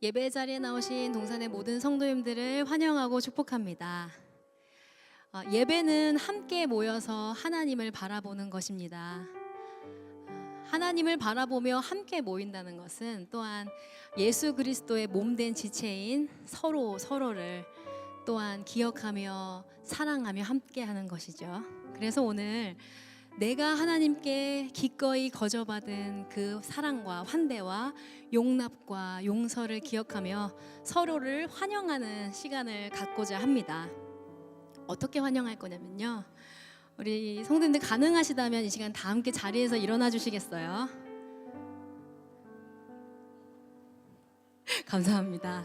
예배 자리에 나오신 동산의 모든 성도님들을 환영하고 축복합니다. 예배는 함께 모여서 하나님을 바라보는 것입니다. 하나님을 바라보며 함께 모인다는 것은 또한 예수 그리스도의 몸된 지체인 서로를 또한 기억하며 사랑하며 함께하는 것이죠. 그래서 오늘 내가 하나님께 기꺼이 거저받은 그 사랑과 환대와 용납과 용서를 기억하며 서로를 환영하는 시간을 갖고자 합니다. 어떻게 환영할 거냐면요, 우리 성도님들 가능하시다면 이 시간 다 함께 자리에서 일어나 주시겠어요? 감사합니다.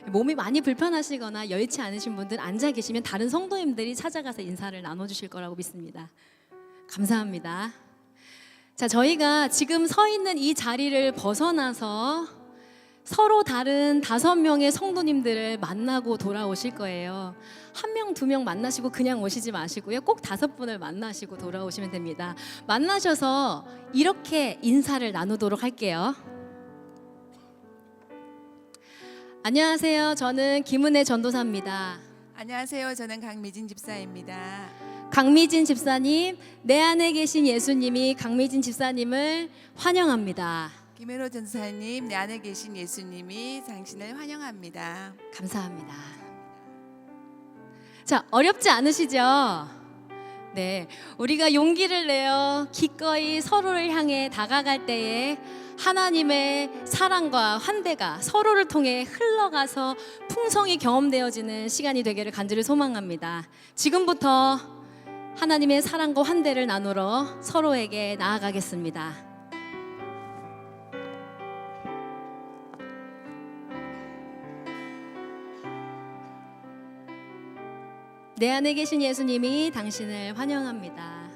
몸이 많이 불편하시거나 여의치 않으신 분들 앉아 계시면 다른 성도님들이 찾아가서 인사를 나눠주실 거라고 믿습니다. 감사합니다. 자, 저희가 지금 서 있는 이 자리를 벗어나서 서로 다른 5명의 성도님들을 만나고 돌아오실 거예요. 1명, 2명 만나시고 그냥 오시지 마시고요. 꼭 5분을 만나시고 돌아오시면 됩니다. 만나셔서 이렇게 인사를 나누도록 할게요. 안녕하세요. 저는 김은혜 전도사입니다. 안녕하세요. 저는 강미진 집사입니다. 강미진 집사님, 내 안에 계신 예수님이 강미진 집사님을 환영합니다. 김혜로 전사님, 내 안에 계신 예수님이 당신을 환영합니다. 감사합니다. 자, 어렵지 않으시죠? 네, 우리가 용기를 내어 기꺼이 서로를 향해 다가갈 때에 하나님의 사랑과 환대가 서로를 통해 흘러가서 풍성히 경험되어지는 시간이 되기를 간절히 소망합니다. 지금부터 하나님의 사랑과 환대를 나누러 서로에게 나아가겠습니다. 내 안에 계신 예수님이 당신을 환영합니다.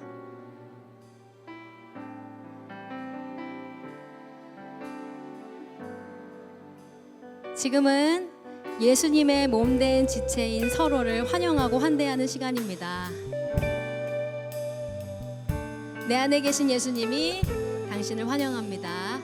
지금은 예수님의 몸된 지체인 서로를 환영하고 환대하는 시간입니다. 내 안에 계신 예수님이 당신을 환영합니다.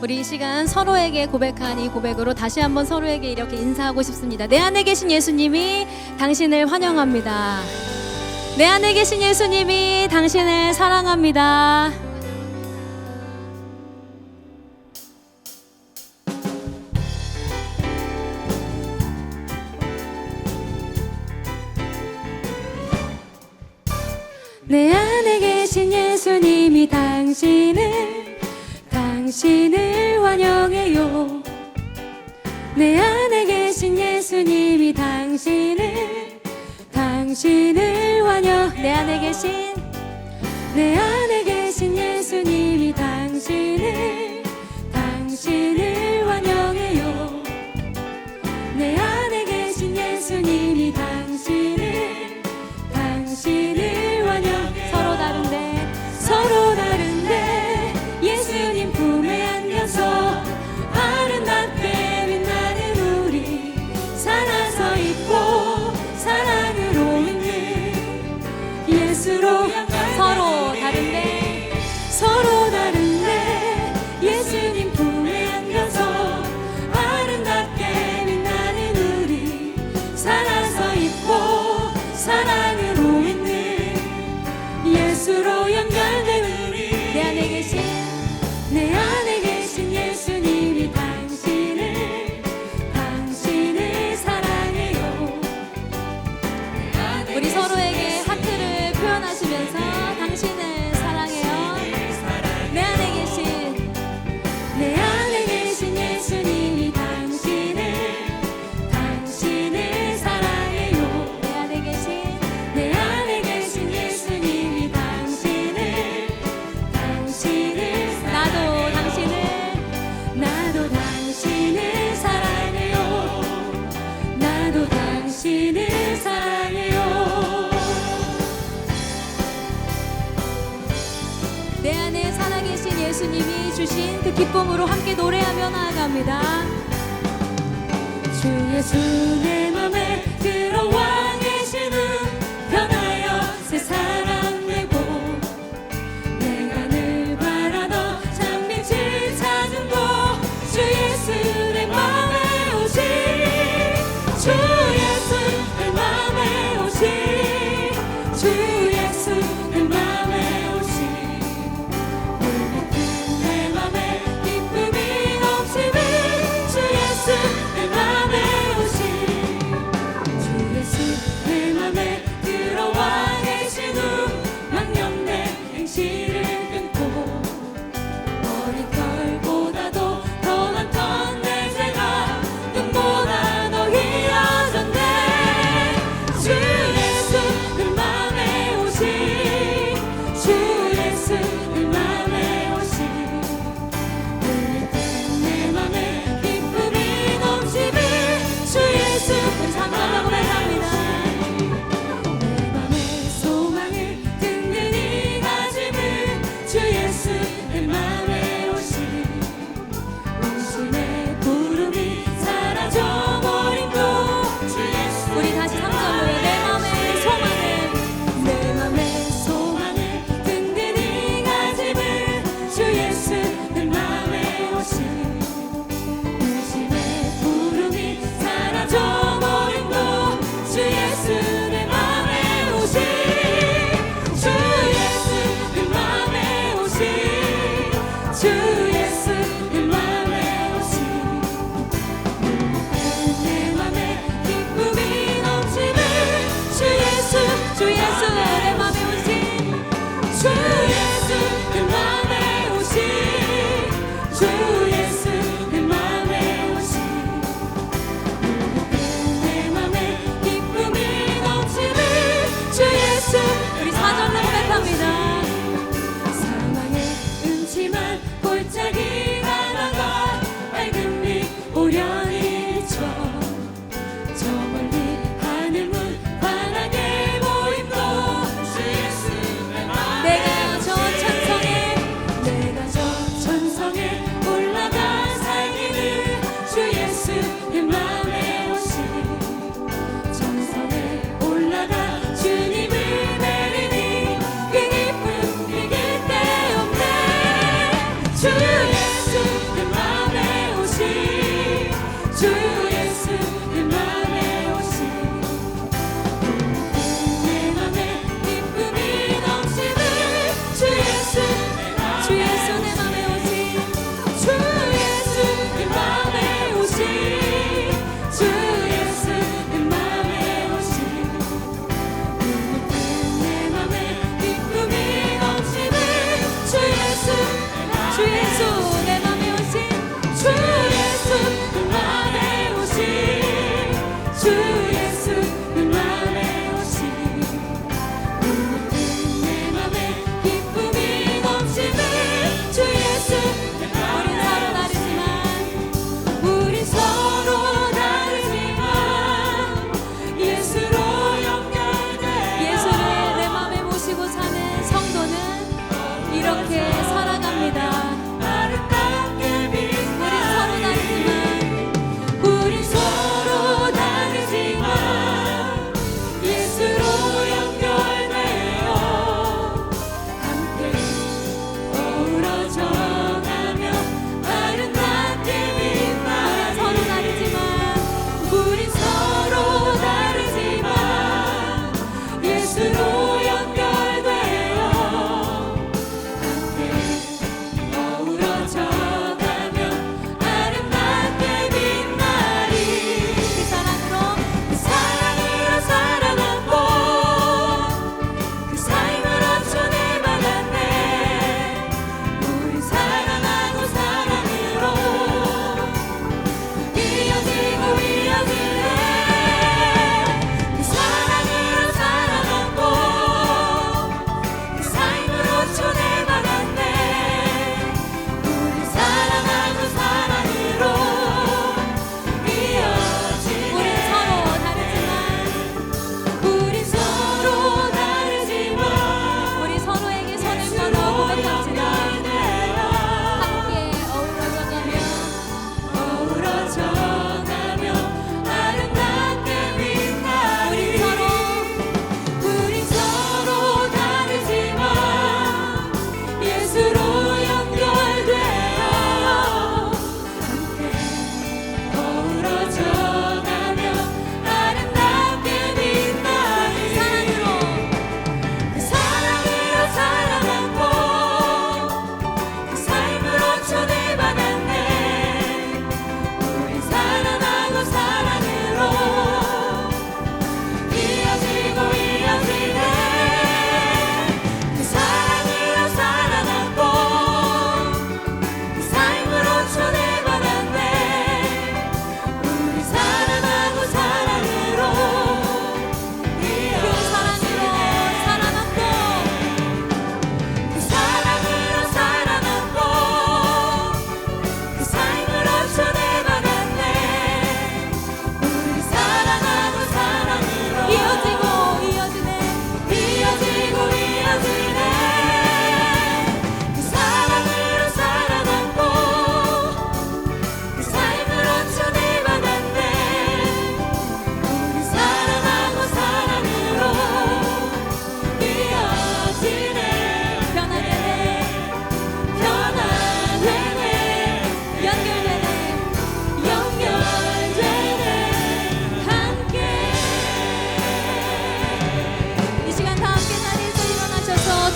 우리 이 시간 서로에게 고백한 이 고백으로 다시 한번 서로에게 이렇게 인사하고 싶습니다. 내 안에 계신 예수님이 당신을 환영합니다. 내 안에 계신 예수님이 당신을 사랑합니다. 내 안에 계신 예수님이 당신을 환영해요. 내 안에 계신 예수님이 당신을 환영. 내 안에 계신 예수님이 당신을 환영해요. 내 안에 계신 예수님이 당신을 환영. 서로 다른데 예수님 품에 안겨서 예수님이 주신 그 기쁨으로 함께 노래하며 나아갑니다. 주 예수 내 맘에 들어와 계시는 변하여 새 사랑 되고 내가 늘 바라던 장밋빛 찾은 곳 주 예수 내 맘에 오시 주 예수 내 맘에 오시 주 예수 내 맘에 오시 울먹은 내 맘에 기쁨이 넘치는 주 예수 내 맘에 오시 주 예수 내 맘에 들어와 계신 후 망령된 행실을 끊고 어린 털보다도 더 많던 내 죄가 눈보다 더 희어졌네 주 예수 내 맘에 오시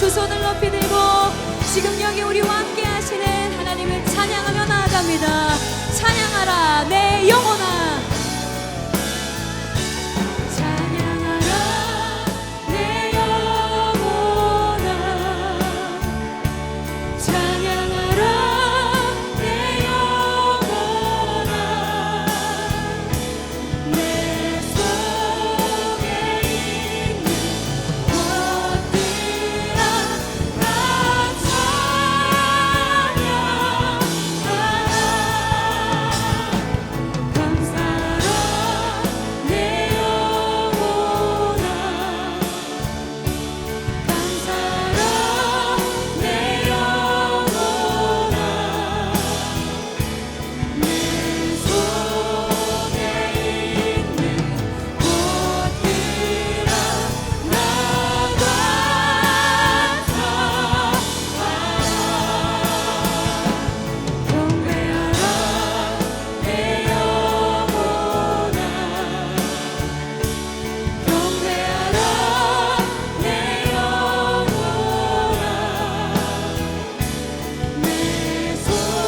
두 손을 높이 들고 지금 여기 우리와 함께 하시는 하나님을 찬양하며 나아갑니다. 찬양하라 내 영혼아, 찬양하라 내 영혼아, 찬양하라 내 영혼아, 내 속에 있는 것들아 나 찬양하라. 감사하라 내 영혼아, 감사하라 내 영혼아, 내 속에 있는 것들아 나 감사하라. 경배하라 내 영혼아, 경배하라 내 영혼아, 내 속에 있는 것들아 나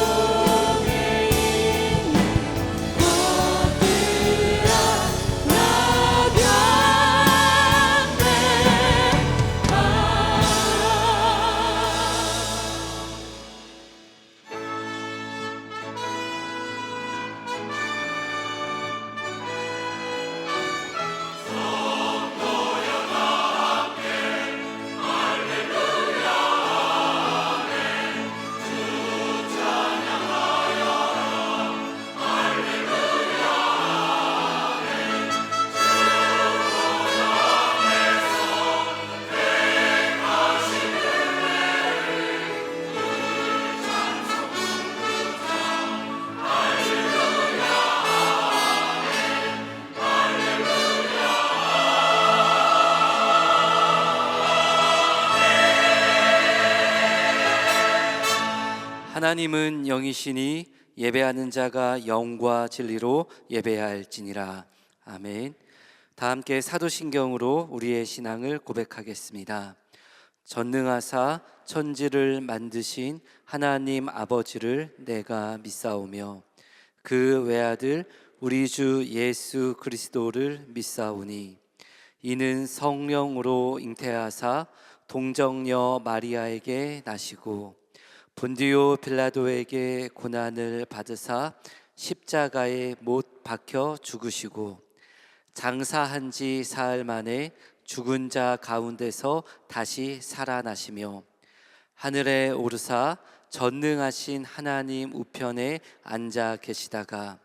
하나님은 영이시니 예배하는 자가 영과 진리로 예배할지니라. 아멘. 다 함께 사도신경으로 우리의 신앙을 고백하겠습니다. 전능하사 천지를 만드신 하나님 아버지를 내가 믿사오며 그 외아들 우리 주 예수 그리스도를 믿사오니 이는 성령으로 잉태하사 동정녀 마리아에게 나시고 본디오 빌라도에게 고난을 받으사 십자가에 못 박혀 죽으시고 장사한 지 사흘 만에 죽은 자 가운데서 다시 살아나시며 하늘에 오르사 전능하신 하나님 우편에 앉아 계시다가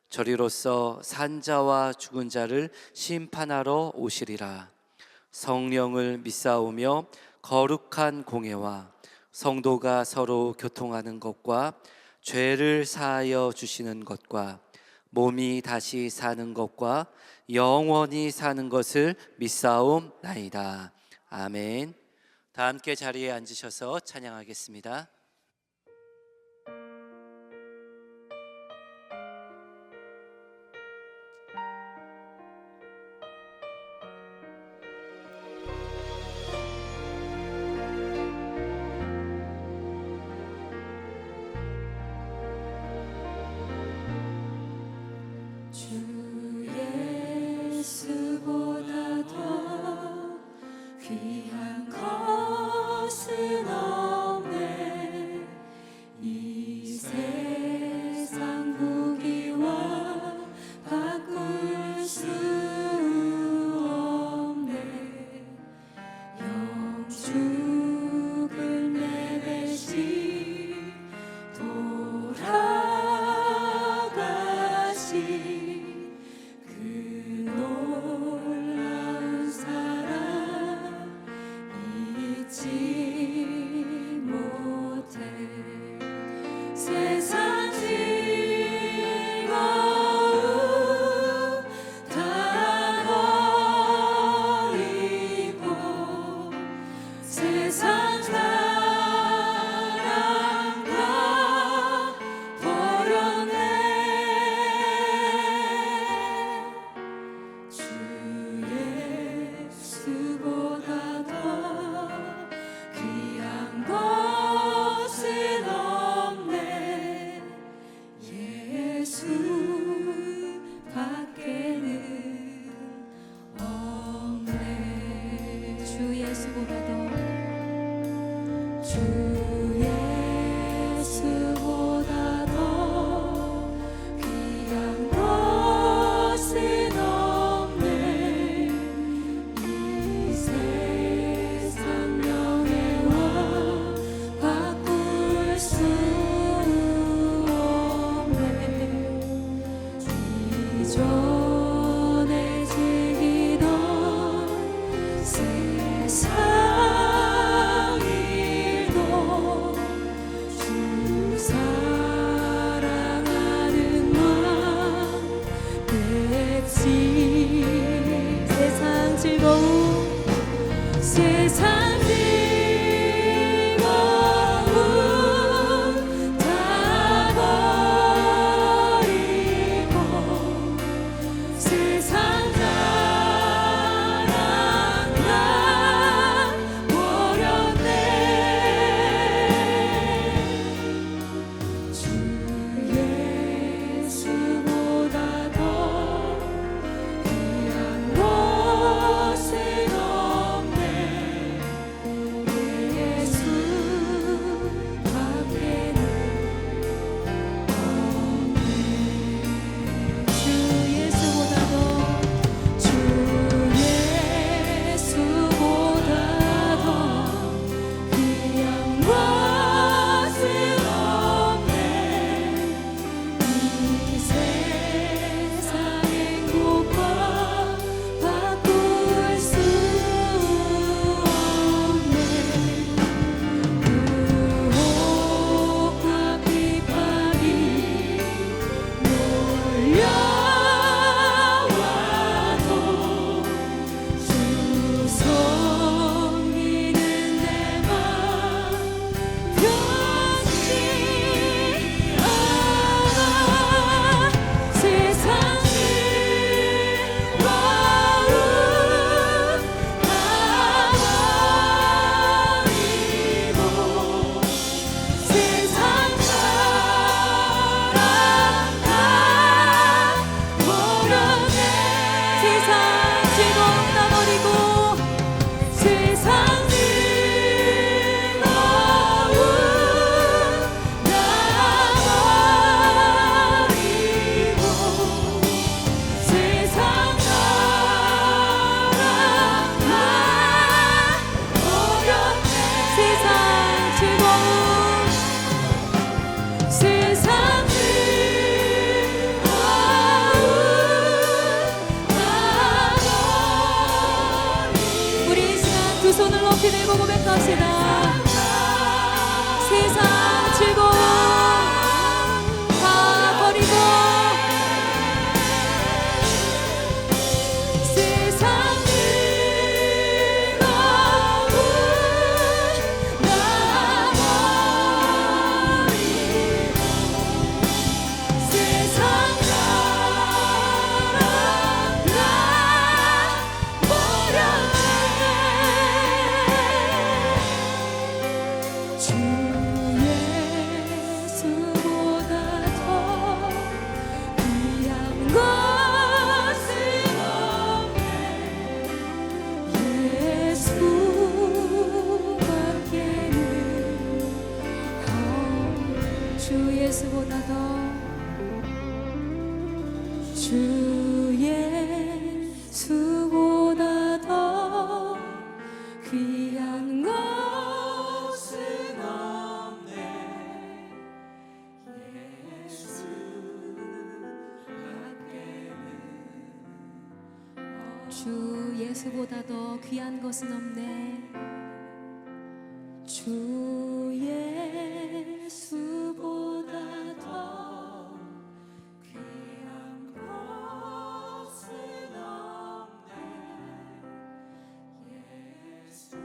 저리로서 산 자와 죽은 자를 심판하러 오시리라. 성령을 믿사오며 거룩한 공회와 성도가 서로 교통하는 것과 죄를 사하여 주시는 것과 몸이 다시 사는 것과 영원히 사는 것을 믿사옵나이다. 아멘. 다 함께 자리에 앉으셔서 찬양하겠습니다. 주 예수보다 더 귀한 것은 없네. 이 세상 무기와 바꿀 수 없네. 영죽을 내 대신 돌아가신 그 놀라운 사랑 잊지 못해. 세상 즐거움 다 버리고 세상 사랑 다 버렸네. 주 예수보다 더 귀한 예수보다 더 주 예수보다 더 귀한 것은 없네. 이 세상 명예와 바꿀 수 없네. 이전에 즐기던 세상 일도 주 사랑하는 맘 뺐지. 세상 즐거움 세상 즐거움 다 버리고 세상 자랑 다 버렸네. 주 예수보다 더 귀한 것은 없네. 예수 밖에는 없네. 주 예수보다 더 주 예수보다 더 귀한 것은 없네. 이 세상 행복과 바꿀 수 없네. 유혹과 핍박이 몰려와도 주 섬기는 내 맘 변치 않아. 세상 즐거움 다 버리고 세상 자랑 다 버렸네. 세상 즐거움 다 버리고 세상 즐거움 다 버리고 세상 자랑 다 버렸네. 세상 즐거움 세상 즐거움 다 버리고 우리 이 시간 두 손을 높이 들고 고백합시다. 세상 즐거움 다 버리고 세상 즐거움 다 버리고 세상 자랑 다 버렸네. 주 예수보다 더 귀한 것은 없네. 예수 밖에는 주 예수보다 더 주 예수보다 더 귀한 것은 없네. 예수 밖에는 주 예수보다 더 귀한 것은 없네. 주 예수보다 더 귀한 것은 없네. 예수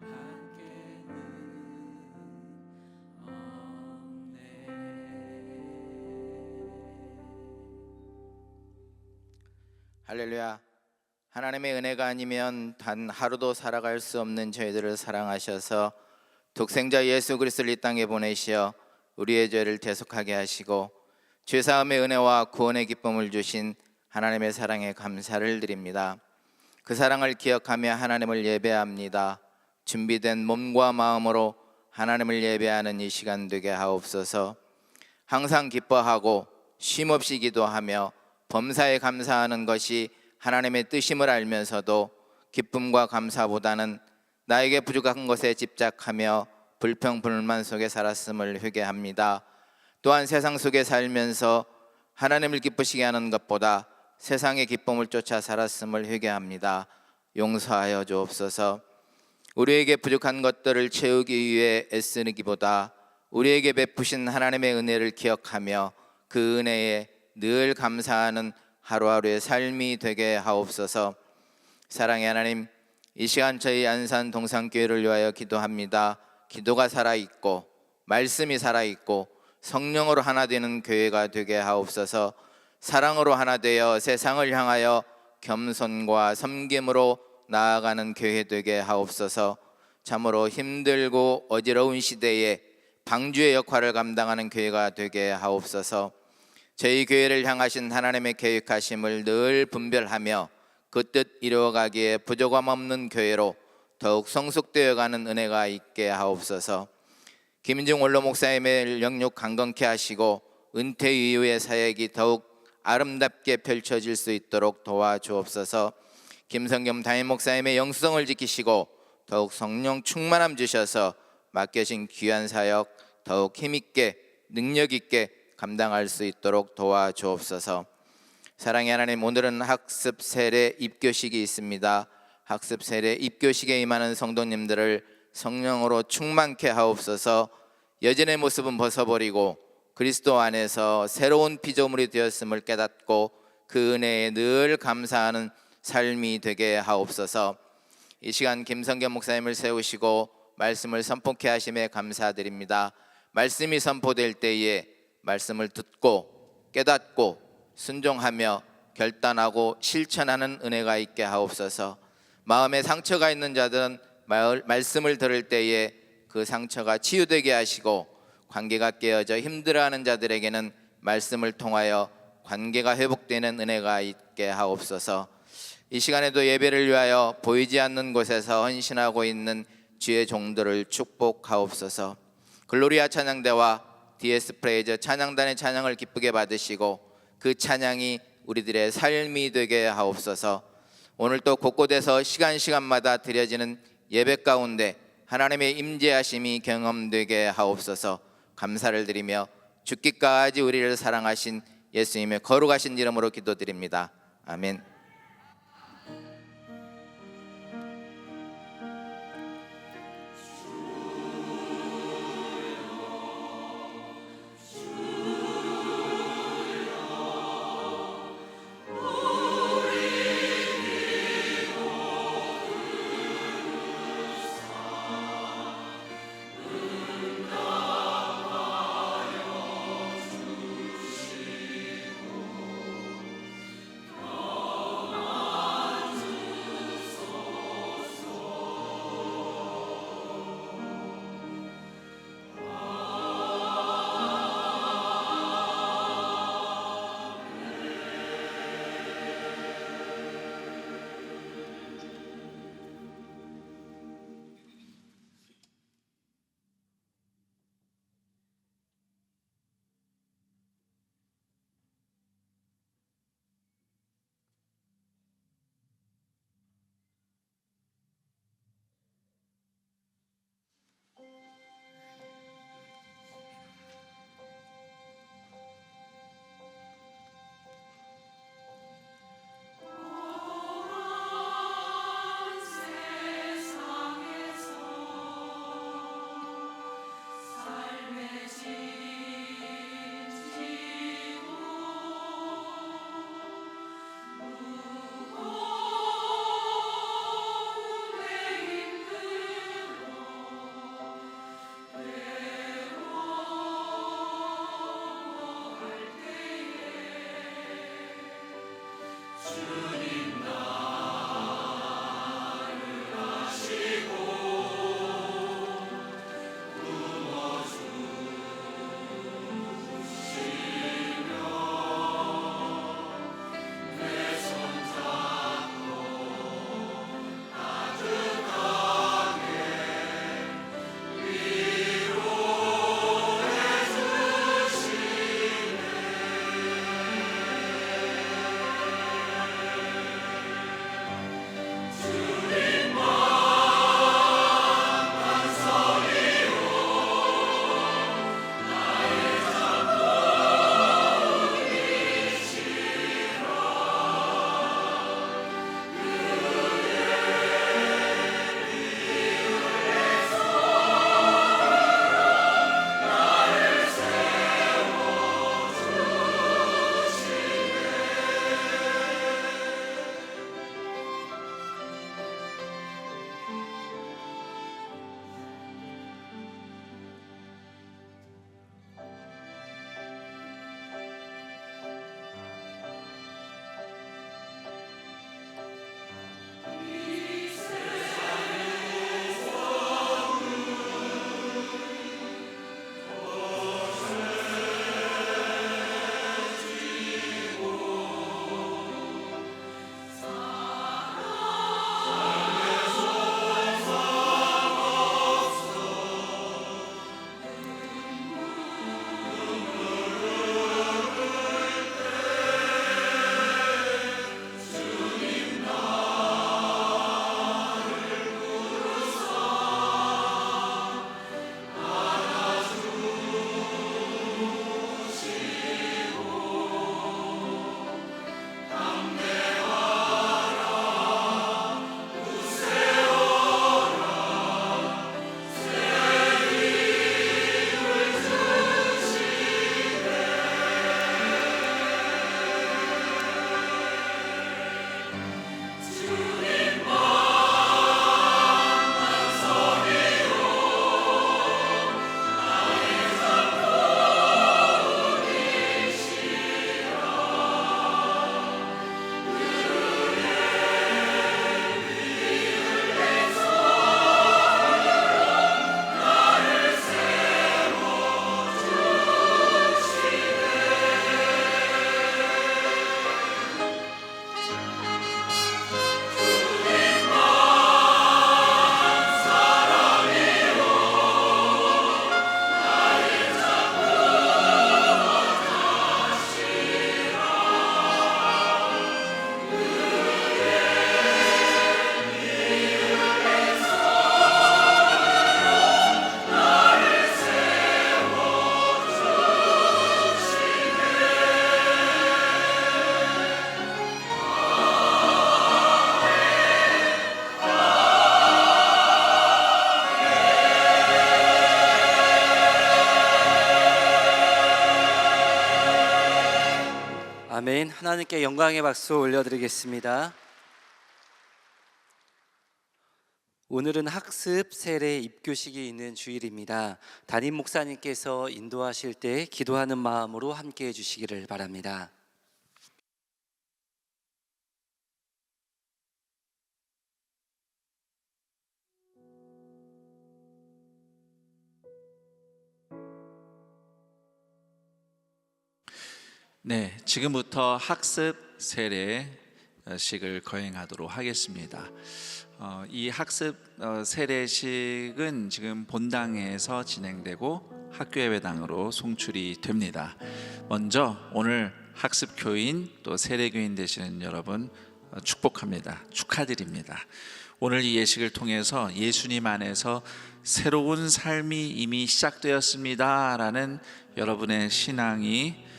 밖에는 없네. 할렐루야. 하나님의 은혜가 아니면 단 하루도 살아갈 수 없는 저희들을 사랑하셔서 독생자 예수 그리스도를 이 땅에 보내시어 우리의 죄를 대속하게 하시고 죄사함의 은혜와 구원의 기쁨을 주신 하나님의 사랑에 감사를 드립니다. 그 사랑을 기억하며 하나님을 예배합니다. 준비된 몸과 마음으로 하나님을 예배하는 이 시간 되게 하옵소서. 항상 기뻐하고 쉼없이 기도하며 범사에 감사하는 것이 하나님의 뜻임을 알면서도 기쁨과 감사보다는 나에게 부족한 것에 집착하며 불평불만 속에 살았음을 회개합니다. 또한 세상 속에 살면서 하나님을 기쁘시게 하는 것보다 세상의 기쁨을 쫓아 살았음을 회개합니다. 용서하여 주옵소서. 우리에게 부족한 것들을 채우기 위해 애쓰기보다 우리에게 베푸신 하나님의 은혜를 기억하며 그 은혜에 늘 감사하는 하루하루의 삶이 되게 하옵소서. 사랑의 하나님, 이 시간 저희 안산 동산교회를 위하여 기도합니다. 기도가 살아있고 말씀이 살아있고 성령으로 하나 되는 교회가 되게 하옵소서. 사랑으로 하나 되어 세상을 향하여 겸손과 섬김으로 나아가는 교회 되게 하옵소서. 참으로 힘들고 어지러운 시대에 방주의 역할을 감당하는 교회가 되게 하옵소서. 저희 교회를 향하신 하나님의 계획하심을 늘 분별하며 그 뜻 이루어가기에 부족함 없는 교회로 더욱 성숙되어가는 은혜가 있게 하옵소서. 김인중 원로 목사님의 영육 강건케 하시고 은퇴 이후의 사역이 더욱 아름답게 펼쳐질 수 있도록 도와주옵소서. 김성겸 담임 목사님의 영성을 지키시고 더욱 성령 충만함 주셔서 맡겨진 귀한 사역 더욱 힘있게 능력있게 감당할 수 있도록 도와주옵소서. 사랑의 하나님, 오늘은 학습 세례 입교식이 있습니다. 학습 세례 입교식에 임하는 성도님들을 성령으로 충만케 하옵소서. 여전의 모습은 벗어버리고 그리스도 안에서 새로운 피조물이 되었음을 깨닫고 그 은혜에 늘 감사하는 삶이 되게 하옵소서. 이 시간 김성겸 목사님을 세우시고 말씀을 선포케 하심에 감사드립니다. 말씀이 선포될 때에 말씀을 듣고 깨닫고 순종하며 결단하고 실천하는 은혜가 있게 하옵소서. 마음에 상처가 있는 자들은 말씀을 들을 때에 그 상처가 치유되게 하시고 관계가 깨어져 힘들어하는 자들에게는 말씀을 통하여 관계가 회복되는 은혜가 있게 하옵소서. 이 시간에도 예배를 위하여 보이지 않는 곳에서 헌신하고 있는 주의 종들을 축복하옵소서. 글로리아 찬양대와 DS 프레이저 찬양단의 찬양을 기쁘게 받으시고 그 찬양이 우리들의 삶이 되게 하옵소서. 오늘 또 곳곳에서 시간마다 드려지는 예배 가운데 하나님의 임재하심이 경험되게 하옵소서. 감사를 드리며 죽기까지 우리를 사랑하신 예수님의 거룩하신 이름으로 기도드립니다. 아멘. 하나님께 영광의 박수 올려드리겠습니다. 오늘은 학습 세례 입교식이 있는 주일입니다. 담임 목사님께서 인도하실 때 기도하는 마음으로 함께 해주시기를 바랍니다. 네, 지금부터 학습 세례식을 거행하도록 하겠습니다. 이 학습 세례식은 지금 본당에서 진행되고 학교예배당으로 송출이 됩니다. 먼저 오늘 학습 교인 또 세례교인 되시는 여러분 축복합니다. 축하드립니다. 오늘 이 예식을 통해서 예수님 안에서 새로운 삶이 이미 시작되었습니다라는 여러분의 신앙이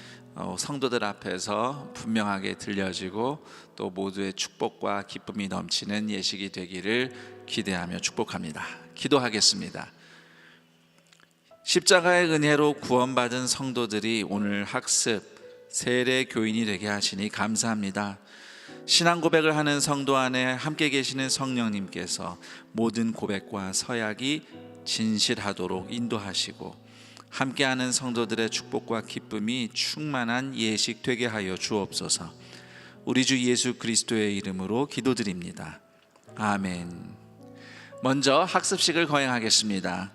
성도들 앞에서 분명하게 들려지고 또 모두의 축복과 기쁨이 넘치는 예식이 되기를 기대하며 축복합니다. 기도하겠습니다. 십자가의 은혜로 구원받은 성도들이 오늘 학습 세례 교인이 되게 하시니 감사합니다. 신앙 고백을 하는 성도 안에 함께 계시는 성령님께서 모든 고백과 서약이 진실하도록 인도하시고 함께하는 성도들의 축복과 기쁨이 충만한 예식 되게 하여 주옵소서. 우리 주 예수 그리스도의 이름으로 기도드립니다. 아멘. 먼저 학습식을 거행하겠습니다.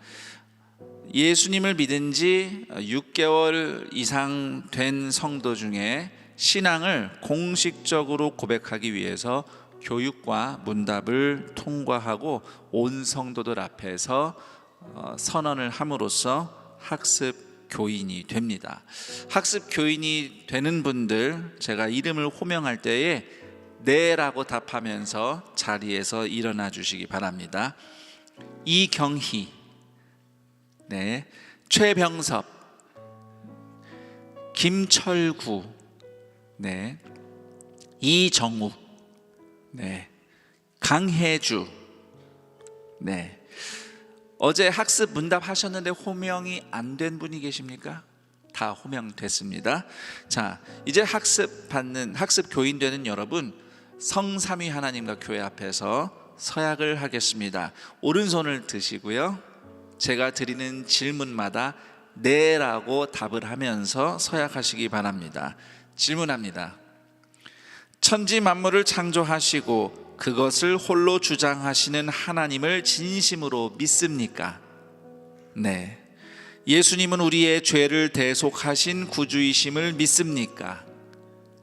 예수님을 믿은 지 6개월 이상 된 성도 중에 신앙을 공식적으로 고백하기 위해서 교육과 문답을 통과하고 온 성도들 앞에서 선언을 함으로써 학습 교인이 됩니다. 학습 교인이 되는 분들 제가 이름을 호명할 때에 네라고 답하면서 자리에서 일어나 주시기 바랍니다. 이경희, 네, 최병섭, 김철구, 네, 이정욱, 네, 강혜주, 네. 어제 학습 문답 하셨는데 호명이 안 된 분이 계십니까? 다 호명됐습니다. 자, 이제 학습 교인 되는 여러분, 성삼위 하나님과 교회 앞에서 서약을 하겠습니다. 오른손을 드시고요. 제가 드리는 질문마다 네라고 답을 하면서 서약하시기 바랍니다. 질문합니다. 천지 만물을 창조하시고 그것을 홀로 주장하시는 하나님을 진심으로 믿습니까? 네. 예수님은 우리의 죄를 대속하신 구주이심을 믿습니까?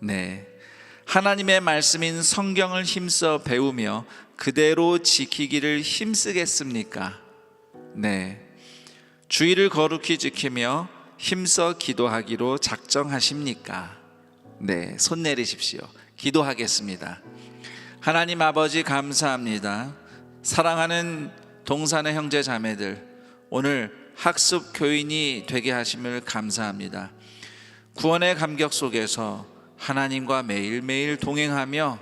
네. 하나님의 말씀인 성경을 힘써 배우며 그대로 지키기를 힘쓰겠습니까? 네. 주의를 거룩히 지키며 힘써 기도하기로 작정하십니까? 네. 손 내리십시오. 기도하겠습니다. 하나님 아버지 감사합니다. 사랑하는 동산의 형제 자매들, 오늘 학습 교인이 되게 하심을 감사합니다. 구원의 감격 속에서 하나님과 매일매일 동행하며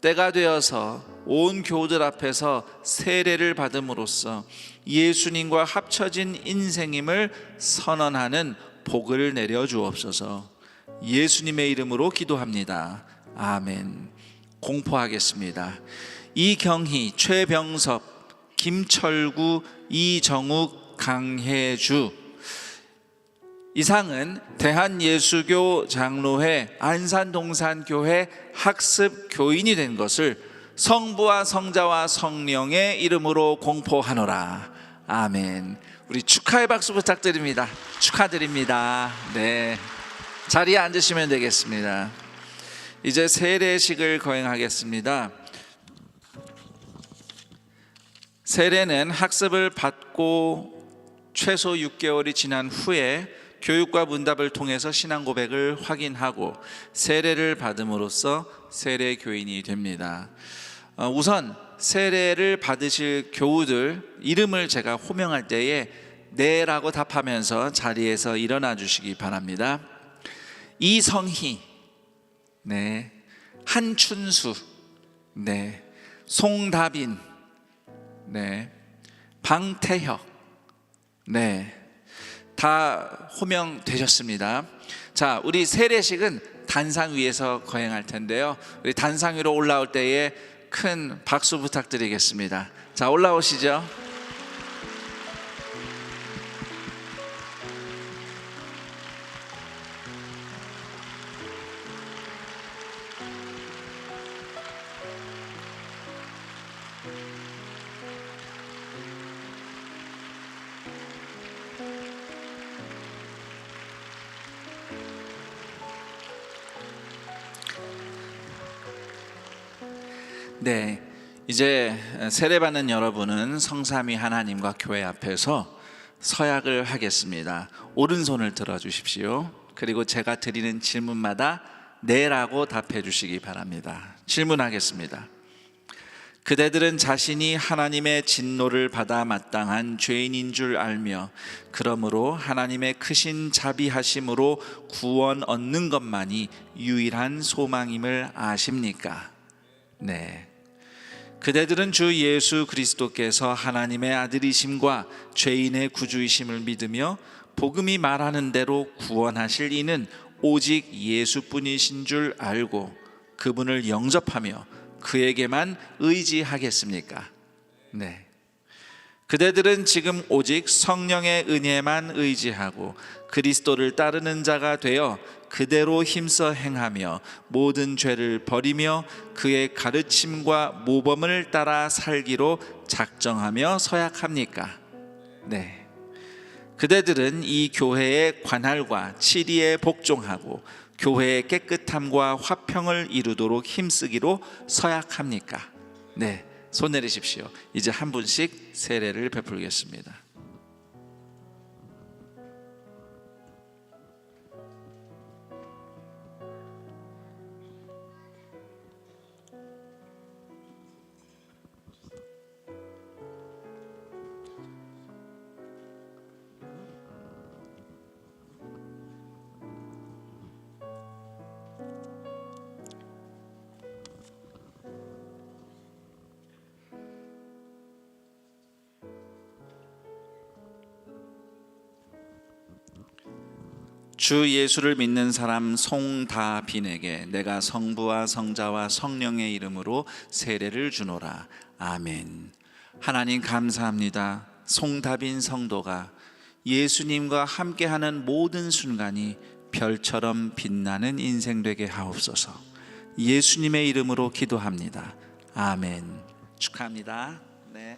때가 되어서 온 교우들 앞에서 세례를 받음으로써 예수님과 합쳐진 인생임을 선언하는 복을 내려 주옵소서. 예수님의 이름으로 기도합니다. 아멘. 공포하겠습니다. 이경희, 최병섭, 김철구, 이정욱, 강혜주, 이상은 대한예수교 장로회 안산동산교회 학습 교인이 된 것을 성부와 성자와 성령의 이름으로 공포하노라. 아멘. 우리 축하의 박수 부탁드립니다. 축하드립니다. 네, 자리에 앉으시면 되겠습니다. 이제 세례식을 거행하겠습니다. 세례는 학습을 받고 최소 6개월이 지난 후에 교육과 문답을 통해서 신앙 고백을 확인하고 세례를 받음으로써 세례 교인이 됩니다. 우선 세례를 받으실 교우들 이름을 제가 호명할 때에 네라고 답하면서 자리에서 일어나 주시기 바랍니다. 이성희, 네, 한춘수, 네, 송다빈, 네, 방태혁, 네, 다 호명되셨습니다. 자, 우리 세례식은 단상 위에서 거행할 텐데요. 우리 단상 위로 올라올 때에 큰 박수 부탁드리겠습니다. 자, 올라오시죠. 네, 이제 세례받는 여러분은 성삼위 하나님과 교회 앞에서 서약을 하겠습니다. 오른손을 들어 주십시오. 그리고 제가 드리는 질문마다 네라고 답해 주시기 바랍니다. 질문하겠습니다. 그대들은 자신이 하나님의 진노를 받아 마땅한 죄인인 줄 알며 그러므로 하나님의 크신 자비하심으로 구원 얻는 것만이 유일한 소망임을 아십니까? 네. 그대들은 주 예수 그리스도께서 하나님의 아들이심과 죄인의 구주이심을 믿으며 복음이 말하는 대로 구원하실 이는 오직 예수뿐이신 줄 알고 그분을 영접하며 그에게만 의지하겠습니까? 네. 그대들은 지금 오직 성령의 은혜만 의지하고 그리스도를 따르는 자가 되어 그대로 힘써 행하며 모든 죄를 버리며 그의 가르침과 모범을 따라 살기로 작정하며 서약합니까? 네. 그대들은 이 교회의 관할과 치리에 복종하고 교회의 깨끗함과 화평을 이루도록 힘쓰기로 서약합니까? 네. 손 내리십시오. 이제 한 분씩 세례를 베풀겠습니다. 주 예수를 믿는 사람 송다빈에게 내가 성부와 성자와 성령의 이름으로 세례를 주노라. 아멘. 하나님 감사합니다. 송다빈 성도가 예수님과 함께하는 모든 순간이 별처럼 빛나는 인생 되게 하옵소서. 예수님의 이름으로 기도합니다. 아멘. 축하합니다. 네.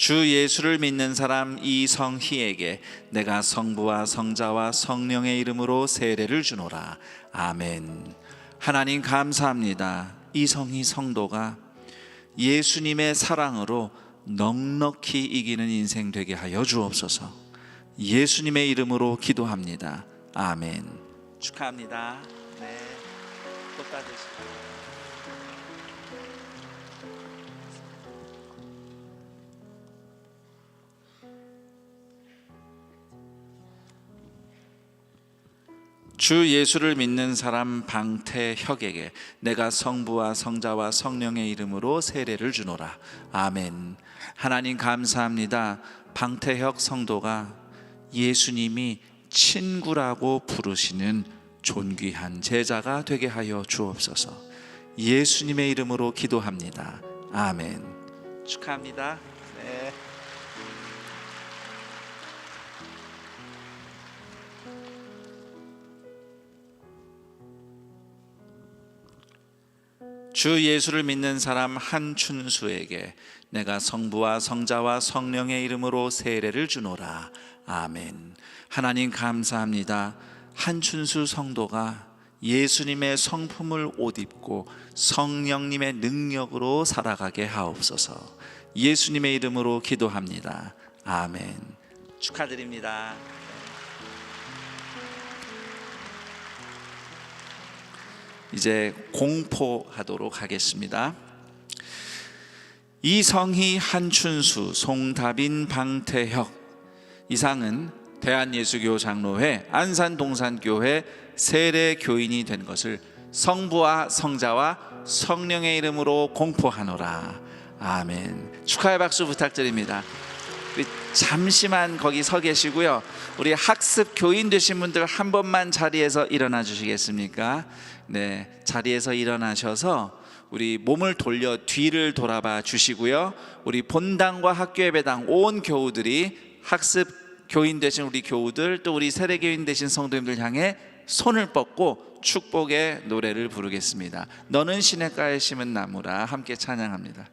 주 예수를 믿는 사람 이성희에게 내가 성부와 성자와 성령의 이름으로 세례를 주노라. 아멘. 하나님 감사합니다. 이성희 성도가 예수님의 사랑으로 넉넉히 이기는 인생 되게 하여 주옵소서. 예수님의 이름으로 기도합니다. 아멘. 축하합니다. 네. 또 받으시고. 주 예수를 믿는 사람 방태혁에게 내가 성부와 성자와 성령의 이름으로 세례를 주노라. 아멘. 하나님 감사합니다. 방태혁 성도가 예수님이 친구라고 부르시는 존귀한 제자가 되게 하여 주옵소서. 예수님의 이름으로 기도합니다. 아멘. 축하합니다. 네. 주 예수를 믿는 사람 한춘수에게 내가 성부와 성자와 성령의 이름으로 세례를 주노라. 아멘. 하나님 감사합니다. 한춘수 성도가 예수님의 성품을 옷 입고 성령님의 능력으로 살아가게 하옵소서. 예수님의 이름으로 기도합니다. 아멘. 축하드립니다. 이제 공포하도록 하겠습니다. 이성희, 한춘수, 송다빈, 방태혁 이상은 대한예수교 장로회 안산동산교회 세례 교인이 된 것을 성부와 성자와 성령의 이름으로 공포하노라. 아멘. 축하의 박수 부탁드립니다. 우리 잠시만 거기 서 계시고요. 우리 학습 교인 되신 분들 한 번만 자리에서 일어나 주시겠습니까? 네, 자리에서 일어나셔서 우리 몸을 돌려 뒤를 돌아봐 주시고요. 우리 본당과 학교 예배당 온 교우들이 학습 교인 되신 우리 교우들, 또 우리 세례 교인 되신 성도님들 향해 손을 뻗고 축복의 노래를 부르겠습니다. 너는 시냇가에 심은 나무라. 함께 찬양합니다.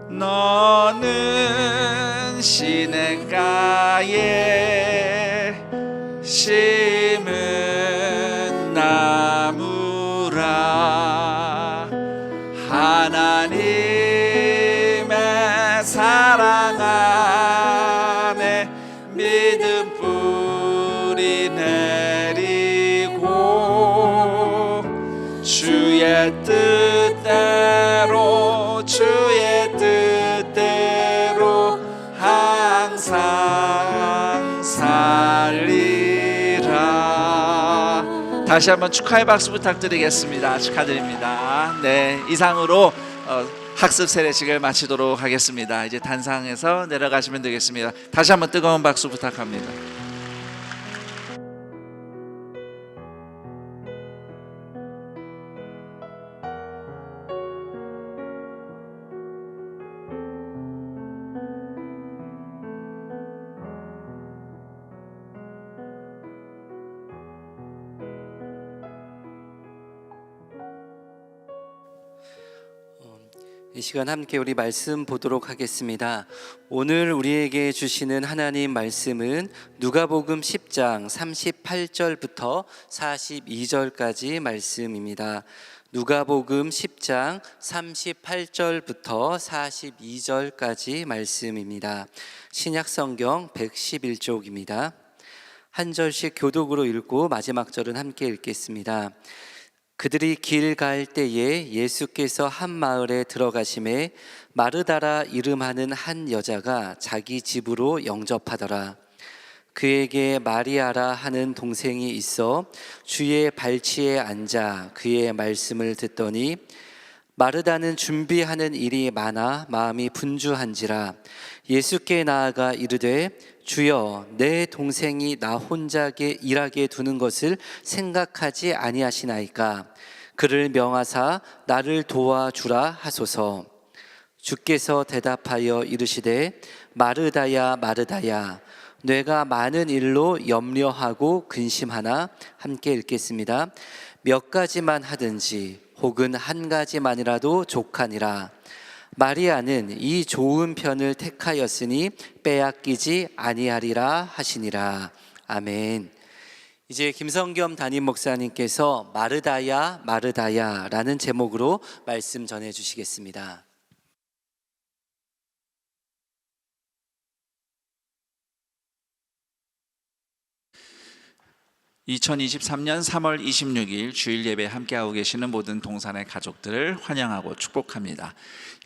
너는 시냇가에 심은 나무라. 하나님의 사랑 안에 믿음 뿌리 내리고 주의 뜻대로 항상 살리라. 다시 한번 축하의 박수 부탁드리겠습니다. 축하드립니다. 네, 이상으로 학습 세례식을 마치도록 하겠습니다. 이제 단상에서 내려가시면 되겠습니다. 다시 한번 뜨거운 박수 부탁합니다. 이 시간 함께 우리 말씀 보도록 하겠습니다. 오늘 우리에게 주시는 하나님 말씀은 누가복음 10장 38절부터 42절까지 말씀입니다. 누가복음 10장 38절부터 42절까지 말씀입니다. 신약성경 111쪽입니다. 한 절씩 교독으로 읽고 마지막 절은 함께 읽겠습니다. 그들이 길 갈 때에 예수께서 한 마을에 들어가심에 마르다라 이름하는 한 여자가 자기 집으로 영접하더라. 그에게 마리아라 하는 동생이 있어 주의 발치에 앉아 그의 말씀을 듣더니 마르다는 준비하는 일이 많아 마음이 분주한지라 예수께 나아가 이르되 주여, 내 동생이 나 혼자 일하게 두는 것을 생각하지 아니하시나이까? 그를 명하사 나를 도와주라 하소서. 주께서 대답하여 이르시되 마르다야 마르다야, 뇌가 많은 일로 염려하고 근심하나. 함께 읽겠습니다. 몇 가지만 하든지 혹은 한 가지만이라도 족하니라. 마리아는 이 좋은 편을 택하였으니 빼앗기지 아니하리라 하시니라. 아멘. 이제 김성겸 담임 목사님께서 마르다야 마르다야 라는 제목으로 말씀 전해 주시겠습니다. (2023년 3월 26일) 주일 예배 함께하고 계시는 모든 동산의 가족들을 환영하고 축복합니다.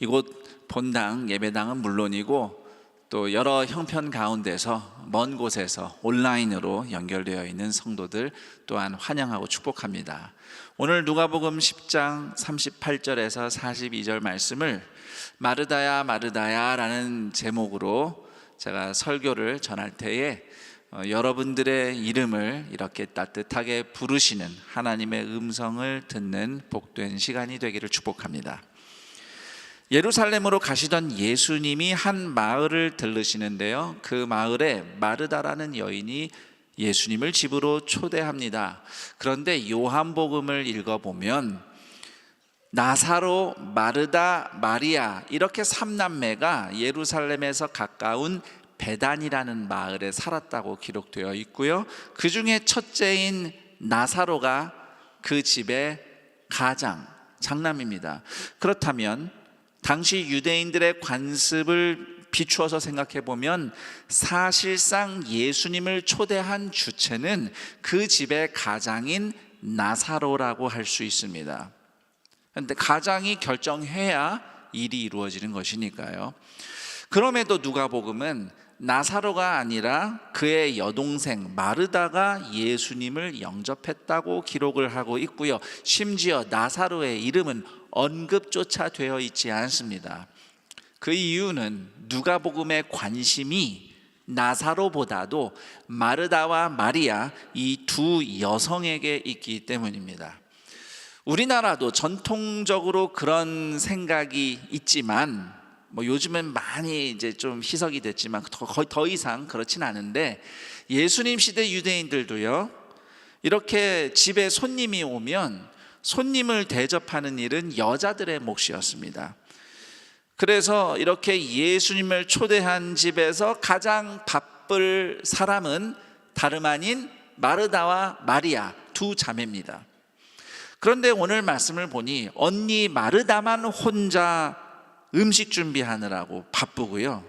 이곳 본당 예배당은 물론이고 또 여러 형편 가운데서 먼 곳에서 온라인으로 연결되어 있는 성도들 또한 환영하고 축복합니다. 오늘 누가복음 10장 38절에서 42절 말씀을 마르다야 마르다야 라는 제목으로 제가 설교를 전할 때에 여러분들의 이름을 이렇게 따뜻하게 부르시는 하나님의 음성을 듣는 복된 시간이 되기를 축복합니다. 예루살렘으로 가시던 예수님이 한 마을을 들르시는데요, 그 마을에 마르다라는 여인이 예수님을 집으로 초대합니다. 그런데 요한복음을 읽어보면 나사로, 마르다, 마리아 이렇게 3남매가 예루살렘에서 가까운 베단이라는 마을에 살았다고 기록되어 있고요, 그 중에 첫째인 나사로가 그 집의 가장, 장남입니다. 그렇다면 당시 유대인들의 관습을 비추어서 생각해 보면 사실상 예수님을 초대한 주체는 그 집의 가장인 나사로라고 할 수 있습니다. 그런데 가장이 결정해야 일이 이루어지는 것이니까요. 그럼에도 누가복음은 나사로가 아니라 그의 여동생 마르다가 예수님을 영접했다고 기록을 하고 있고요. 심지어 나사로의 이름은 언급조차 되어 있지 않습니다. 그 이유는 누가복음의 관심이 나사로보다도 마르다와 마리아 이 두 여성에게 있기 때문입니다. 우리나라도 전통적으로 그런 생각이 있지만 요즘은 많이 이제 좀 희석이 됐지만 거의 더 이상 그렇진 않은데, 예수님 시대 유대인들도요, 이렇게 집에 손님이 오면 손님을 대접하는 일은 여자들의 몫이었습니다. 그래서 이렇게 예수님을 초대한 집에서 가장 바쁠 사람은 다름 아닌 마르다와 마리아 두 자매입니다. 그런데 오늘 말씀을 보니 언니 마르다만 혼자 음식 준비하느라고 바쁘고요,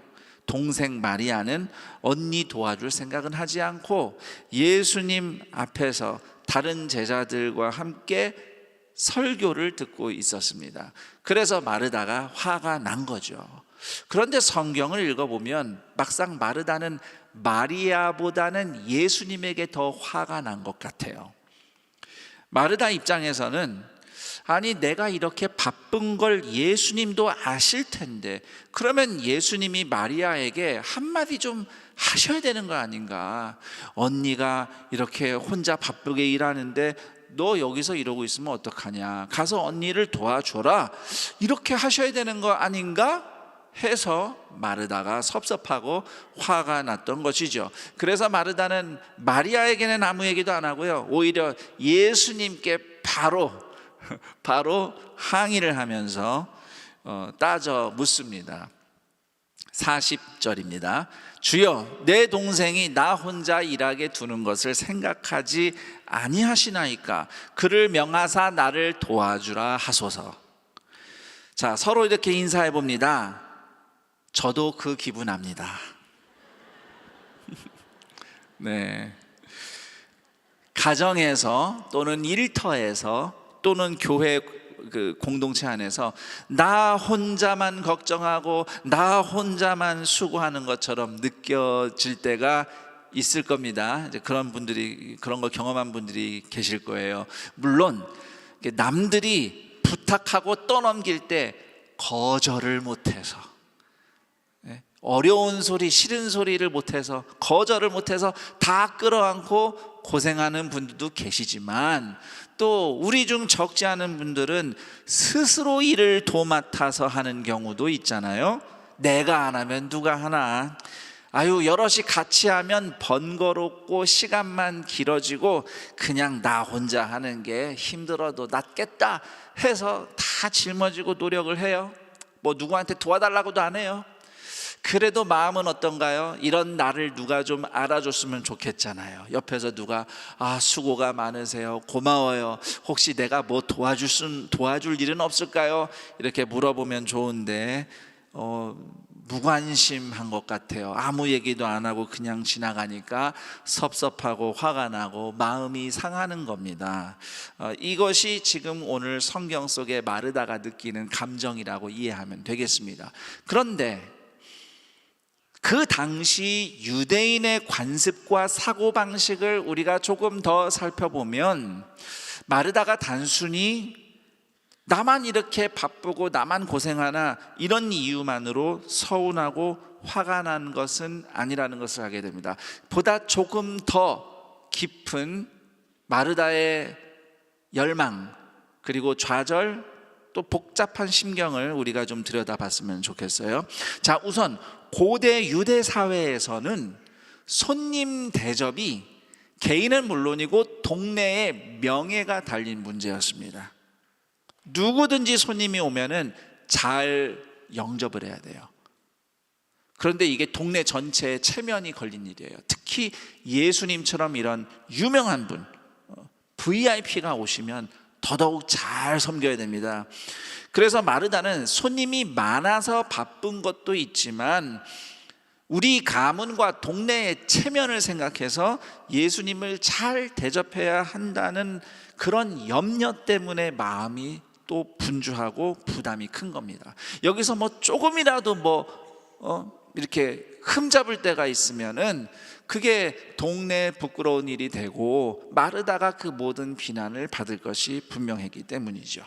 동생 마리아는 언니 도와줄 생각은 하지 않고 예수님 앞에서 다른 제자들과 함께 설교를 듣고 있었습니다. 그래서 마르다가 화가 난 거죠. 그런데 성경을 읽어보면 막상 마르다는 마리아보다는 예수님에게 더 화가 난 것 같아요. 마르다 입장에서는 아니, 내가 이렇게 바쁜 걸 예수님도 아실 텐데 그러면 예수님이 마리아에게 한마디 좀 하셔야 되는 거 아닌가? 언니가 이렇게 혼자 바쁘게 일하는데 너 여기서 이러고 있으면 어떡하냐? 가서 언니를 도와줘라, 이렇게 하셔야 되는 거 아닌가? 해서 마르다가 섭섭하고 화가 났던 것이죠. 그래서 마르다는 마리아에게는 아무 얘기도 안 하고요, 오히려 예수님께 바로 항의를 하면서 따져 묻습니다. 40절입니다. 주여, 내 동생이 나 혼자 일하게 두는 것을 생각하지 아니하시나이까? 그를 명하사 나를 도와주라 하소서. 자, 서로 이렇게 인사해 봅니다. 저도 그 기분 압니다. 네. 가정에서 또는 일터에서 또는 교회 공동체 안에서 나 혼자만 걱정하고 나 혼자만 수고하는 것처럼 느껴질 때가 있을 겁니다. 이제 그런 걸 경험한 분들이 계실 거예요. 물론 남들이 부탁하고 떠넘길 때 거절을 못해서, 어려운 소리, 싫은 소리를 못해서, 거절을 못해서 다 끌어안고 고생하는 분들도 계시지만, 또 우리 중 적지 않은 분들은 스스로 일을 도맡아서 하는 경우도 있잖아요. 내가 안 하면 누가 하나? 아유, 여럿이 같이 하면 번거롭고 시간만 길어지고 그냥 나 혼자 하는 게 힘들어도 낫겠다 해서 다 짊어지고 노력을 해요. 누구한테 도와달라고도 안 해요. 그래도 마음은 어떤가요? 이런 나를 누가 좀 알아줬으면 좋겠잖아요. 옆에서 누가 수고가 많으세요, 고마워요, 혹시 내가 뭐 도와줄 일은 없을까요? 이렇게 물어보면 좋은데 무관심한 것 같아요. 아무 얘기도 안 하고 그냥 지나가니까 섭섭하고 화가 나고 마음이 상하는 겁니다. 이것이 지금 오늘 성경 속에 마르다가 느끼는 감정이라고 이해하면 되겠습니다. 그런데 그 당시 유대인의 관습과 사고방식을 우리가 조금 더 살펴보면 마르다가 단순히 나만 이렇게 바쁘고 나만 고생하나 이런 이유만으로 서운하고 화가 난 것은 아니라는 것을 알게 됩니다. 보다 조금 더 깊은 마르다의 열망, 그리고 좌절, 또 복잡한 심경을 우리가 좀 들여다봤으면 좋겠어요. 자, 우선 고대 유대 사회에서는 손님 대접이 개인은 물론이고 동네의 명예가 달린 문제였습니다. 누구든지 손님이 오면은 잘 영접을 해야 돼요. 그런데 이게 동네 전체에 체면이 걸린 일이에요. 특히 예수님처럼 이런 유명한 분, VIP가 오시면 더더욱 잘 섬겨야 됩니다. 그래서 마르다는 손님이 많아서 바쁜 것도 있지만 우리 가문과 동네의 체면을 생각해서 예수님을 잘 대접해야 한다는 그런 염려 때문에 마음이 또 분주하고 부담이 큰 겁니다. 여기서 뭐 조금이라도 이렇게 흠잡을 때가 있으면은 그게 동네에 부끄러운 일이 되고 마르다가 그 모든 비난을 받을 것이 분명했기 때문이죠.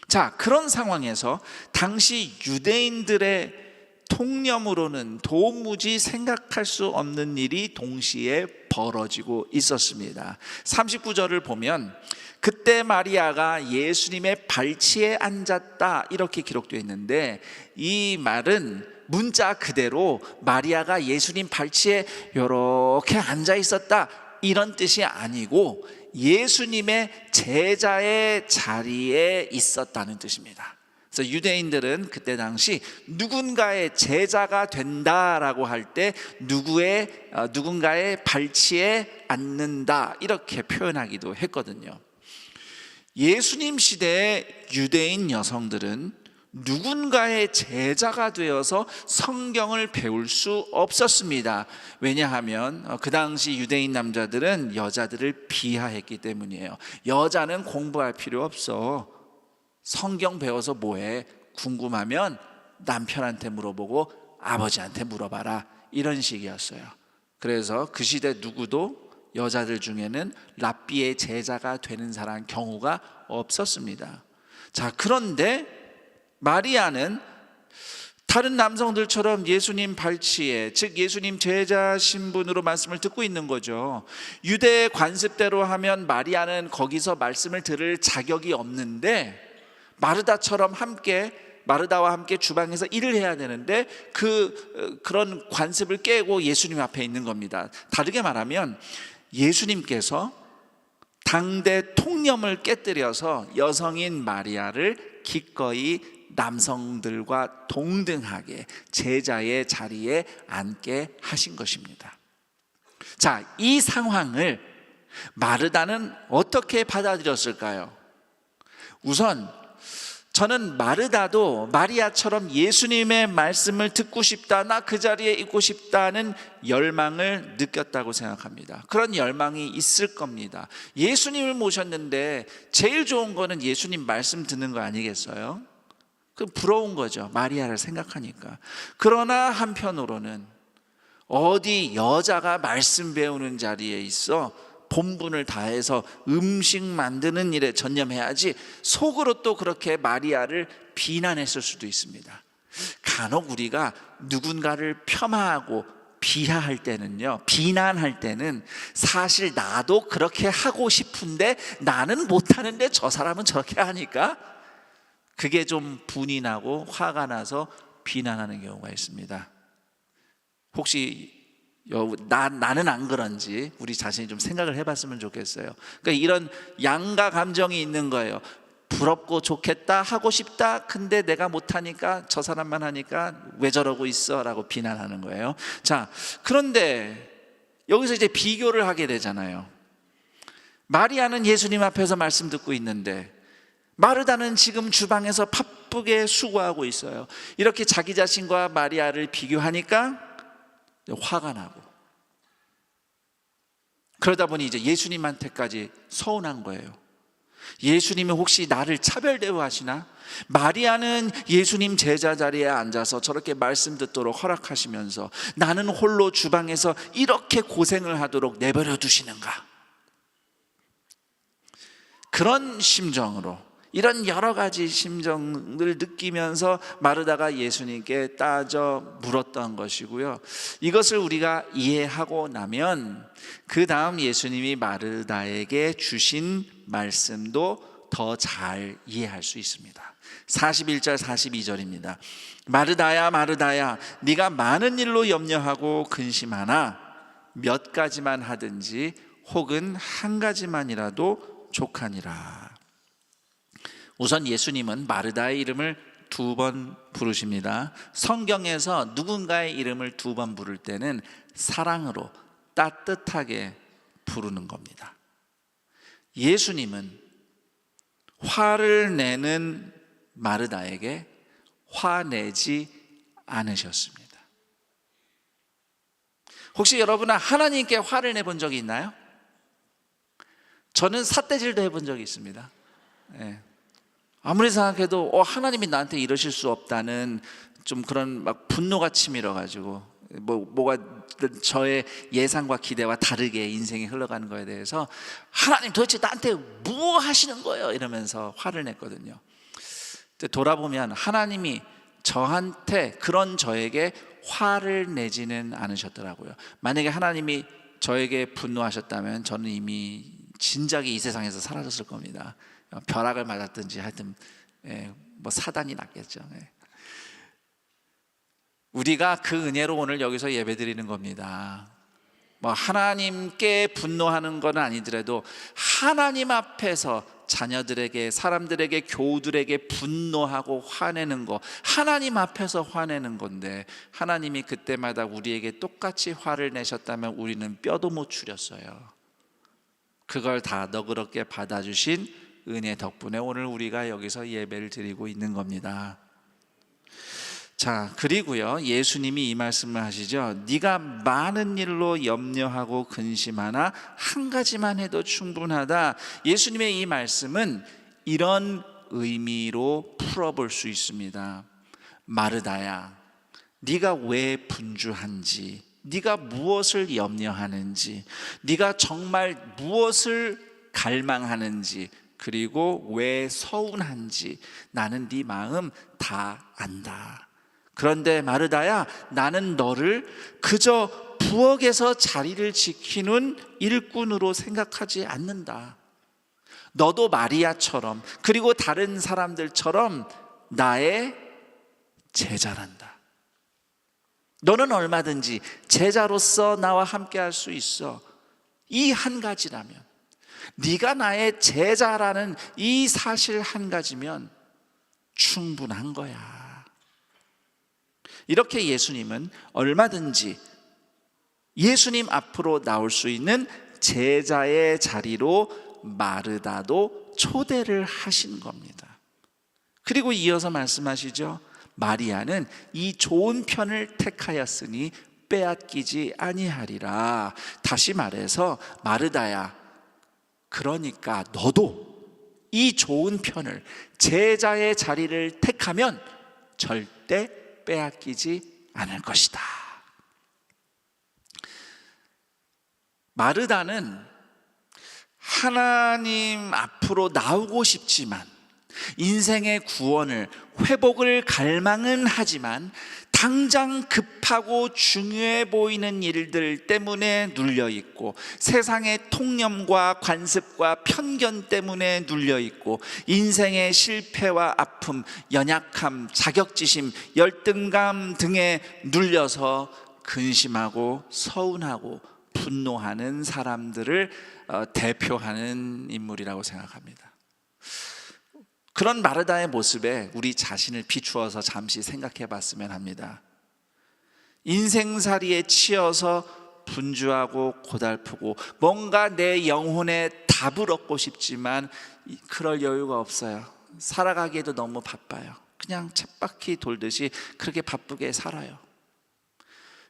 자, 그런 상황에서 당시 유대인들의 통념으로는 도무지 생각할 수 없는 일이 동시에 벌어지고 있었습니다. 39절을 보면 그때 마리아가 예수님의 발치에 앉았다 이렇게 기록되어 있는데, 이 말은 문자 그대로 마리아가 예수님 발치에 이렇게 앉아 있었다 이런 뜻이 아니고 예수님의 제자의 자리에 있었다는 뜻입니다. 그래서 유대인들은 그때 당시 누군가의 제자가 된다라고 할 때 누군가의 발치에 앉는다 이렇게 표현하기도 했거든요. 예수님 시대의 유대인 여성들은 누군가의 제자가 되어서 성경을 배울 수 없었습니다. 왜냐하면 그 당시 유대인 남자들은 여자들을 비하했기 때문이에요. 여자는 공부할 필요 없어. 성경 배워서 뭐해? 궁금하면 남편한테 물어보고 아버지한테 물어봐라. 이런 식이었어요. 그래서 그 시대 누구도 여자들 중에는 랍비의 제자가 되는 사람 경우가 없었습니다. 자, 그런데 마리아는 다른 남성들처럼 예수님 발치에, 즉 예수님 제자 신분으로 말씀을 듣고 있는 거죠. 유대 관습대로 하면 마리아는 거기서 말씀을 들을 자격이 없는데 마르다와 함께 주방에서 일을 해야 되는데 그런 관습을 깨고 예수님 앞에 있는 겁니다. 다르게 말하면 예수님께서 당대 통념을 깨뜨려서 여성인 마리아를 기꺼이 남성들과 동등하게 제자의 자리에 앉게 하신 것입니다. 자, 이 상황을 마르다는 어떻게 받아들였을까요? 우선 저는 마르다도 마리아처럼 예수님의 말씀을 듣고 싶다, 나 그 자리에 있고 싶다는 열망을 느꼈다고 생각합니다. 그런 열망이 있을 겁니다. 예수님을 모셨는데 제일 좋은 거는 예수님 말씀 듣는 거 아니겠어요? 그 부러운 거죠, 마리아를 생각하니까. 그러나 한편으로는 어디 여자가 말씀 배우는 자리에 있어 본분을 다해서 음식 만드는 일에 전념해야지, 속으로 또 그렇게 마리아를 비난했을 수도 있습니다. 간혹 우리가 누군가를 폄하하고 비하할 때는요, 비난할 때는 사실 나도 그렇게 하고 싶은데 나는 못하는데 저 사람은 저렇게 하니까 그게 좀 분이 나고 화가 나서 비난하는 경우가 있습니다. 혹시 나는 안 그런지 우리 자신이 좀 생각을 해봤으면 좋겠어요. 그러니까 이런 양가 감정이 있는 거예요. 부럽고 좋겠다, 하고 싶다, 근데 내가 못하니까 저 사람만 하니까 왜 저러고 있어 라고 비난하는 거예요. 자, 그런데 여기서 이제 비교를 하게 되잖아요. 마리아는 예수님 앞에서 말씀 듣고 있는데 마르다는 지금 주방에서 바쁘게 수고하고 있어요. 이렇게 자기 자신과 마리아를 비교하니까 화가 나고, 그러다 보니 이제 예수님한테까지 서운한 거예요. 예수님이 혹시 나를 차별 대우하시나? 마리아는 예수님 제자 자리에 앉아서 저렇게 말씀 듣도록 허락하시면서 나는 홀로 주방에서 이렇게 고생을 하도록 내버려 두시는가? 그런 심정으로, 이런 여러 가지 심정을 느끼면서 마르다가 예수님께 따져 물었던 것이고요. 이것을 우리가 이해하고 나면 그 다음 예수님이 마르다에게 주신 말씀도 더 잘 이해할 수 있습니다. 41절 42절입니다. 마르다야 마르다야, 네가 많은 일로 염려하고 근심하나 몇 가지만 하든지 혹은 한 가지만이라도 족하니라. 우선 예수님은 마르다의 이름을 2번 부르십니다. 성경에서 누군가의 이름을 2번 부를 때는 사랑으로 따뜻하게 부르는 겁니다. 예수님은 화를 내는 마르다에게 화내지 않으셨습니다. 혹시 여러분은 하나님께 화를 내본 적이 있나요? 저는 삿대질도 해본 적이 있습니다. 예. 아무리 생각해도 하나님이 나한테 이러실 수 없다는 좀 그런 막 분노가 치밀어 가지고 뭐가 저의 예상과 기대와 다르게 인생이 흘러가는 거에 대해서 하나님 도대체 나한테 뭐 하시는 거예요? 이러면서 화를 냈거든요. 근데 돌아보면 하나님이 저한테 그런 저에게 화를 내지는 않으셨더라고요. 만약에 하나님이 저에게 분노하셨다면 저는 이미 진작에 이 세상에서 사라졌을 겁니다. 벼락을 맞았든지 하여튼 뭐 사단이 났겠죠. 우리가 그 은혜로 오늘 여기서 예배드리는 겁니다. 뭐 하나님께 분노하는 건 아니더라도 하나님 앞에서 자녀들에게, 사람들에게, 교우들에게 분노하고 화내는 거, 하나님 앞에서 화내는 건데 하나님이 그때마다 우리에게 똑같이 화를 내셨다면 우리는 뼈도 못 추렸어요. 그걸 다 너그럽게 받아주신 은혜 덕분에 오늘 우리가 여기서 예배를 드리고 있는 겁니다. 자, 그리고요, 예수님이 이 말씀을 하시죠. 네가 많은 일로 염려하고 근심하나 한 가지만 해도 충분하다. 예수님의 이 말씀은 이런 의미로 풀어볼 수 있습니다. 마르다야, 네가 왜 분주한지, 네가 무엇을 염려하는지, 네가 정말 무엇을 갈망하는지, 그리고 왜 서운한지 나는 네 마음 다 안다. 그런데 마르다야, 나는 너를 그저 부엌에서 자리를 지키는 일꾼으로 생각하지 않는다. 너도 마리아처럼, 그리고 다른 사람들처럼 나의 제자란다. 너는 얼마든지 제자로서 나와 함께 할 수 있어. 이 한 가지라면, 네가 나의 제자라는 이 사실 한 가지면 충분한 거야. 이렇게 예수님은 얼마든지 예수님 앞으로 나올 수 있는 제자의 자리로 마르다도 초대를 하신 겁니다. 그리고 이어서 말씀하시죠. 마리아는 이 좋은 편을 택하였으니 빼앗기지 아니하리라. 다시 말해서 마르다야, 그러니까 너도 이 좋은 편을, 제자의 자리를 택하면 절대 빼앗기지 않을 것이다. 마르다는 하나님 앞으로 나오고 싶지만, 인생의 구원을, 회복을 갈망은 하지만 당장 급하고 중요해 보이는 일들 때문에 눌려있고, 세상의 통념과 관습과 편견 때문에 눌려있고, 인생의 실패와 아픔, 연약함, 자격지심, 열등감 등에 눌려서 근심하고 서운하고 분노하는 사람들을 대표하는 인물이라고 생각합니다. 그런 마르다의 모습에 우리 자신을 비추어서 잠시 생각해 봤으면 합니다. 인생살이에 치여서 분주하고 고달프고 뭔가 내 영혼에 답을 얻고 싶지만 그럴 여유가 없어요. 살아가기에도 너무 바빠요. 그냥 쳇바퀴 돌듯이 그렇게 바쁘게 살아요.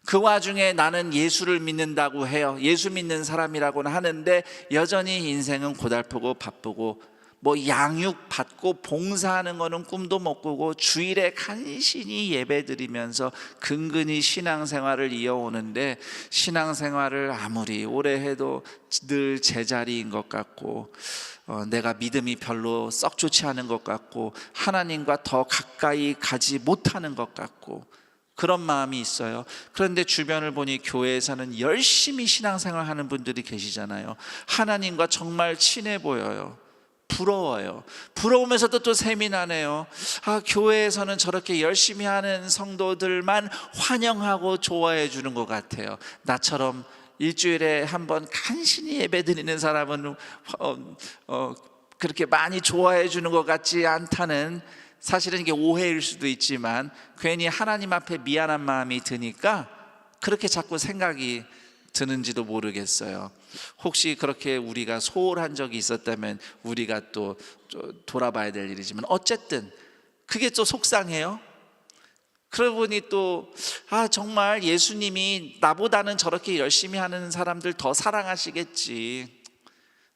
그 와중에 나는 예수를 믿는다고 해요. 예수 믿는 사람이라고는 하는데 여전히 인생은 고달프고 바쁘고, 뭐 양육 받고 봉사하는 거는 꿈도 못 꾸고 주일에 간신히 예배드리면서 근근히 신앙생활을 이어오는데, 신앙생활을 아무리 오래 해도 늘 제자리인 것 같고, 내가 믿음이 별로 썩 좋지 않은 것 같고, 하나님과 더 가까이 가지 못하는 것 같고, 그런 마음이 있어요. 그런데 주변을 보니 교회에서는 열심히 신앙생활하는 분들이 계시잖아요. 하나님과 정말 친해 보여요. 부러워요. 부러우면서도 또 셈이 나네요. 교회에서는 저렇게 열심히 하는 성도들만 환영하고 좋아해 주는 것 같아요. 나처럼 일주일에 한 번 간신히 예배 드리는 사람은 그렇게 많이 좋아해 주는 것 같지 않다는, 사실은 이게 오해일 수도 있지만 괜히 하나님 앞에 미안한 마음이 드니까 그렇게 자꾸 생각이 드는지도 모르겠어요. 혹시 그렇게 우리가 소홀한 적이 있었다면 우리가 또 돌아봐야 될 일이지만, 어쨌든 그게 또 속상해요. 그러고 보니 또 정말 예수님이 나보다는 저렇게 열심히 하는 사람들 더 사랑하시겠지.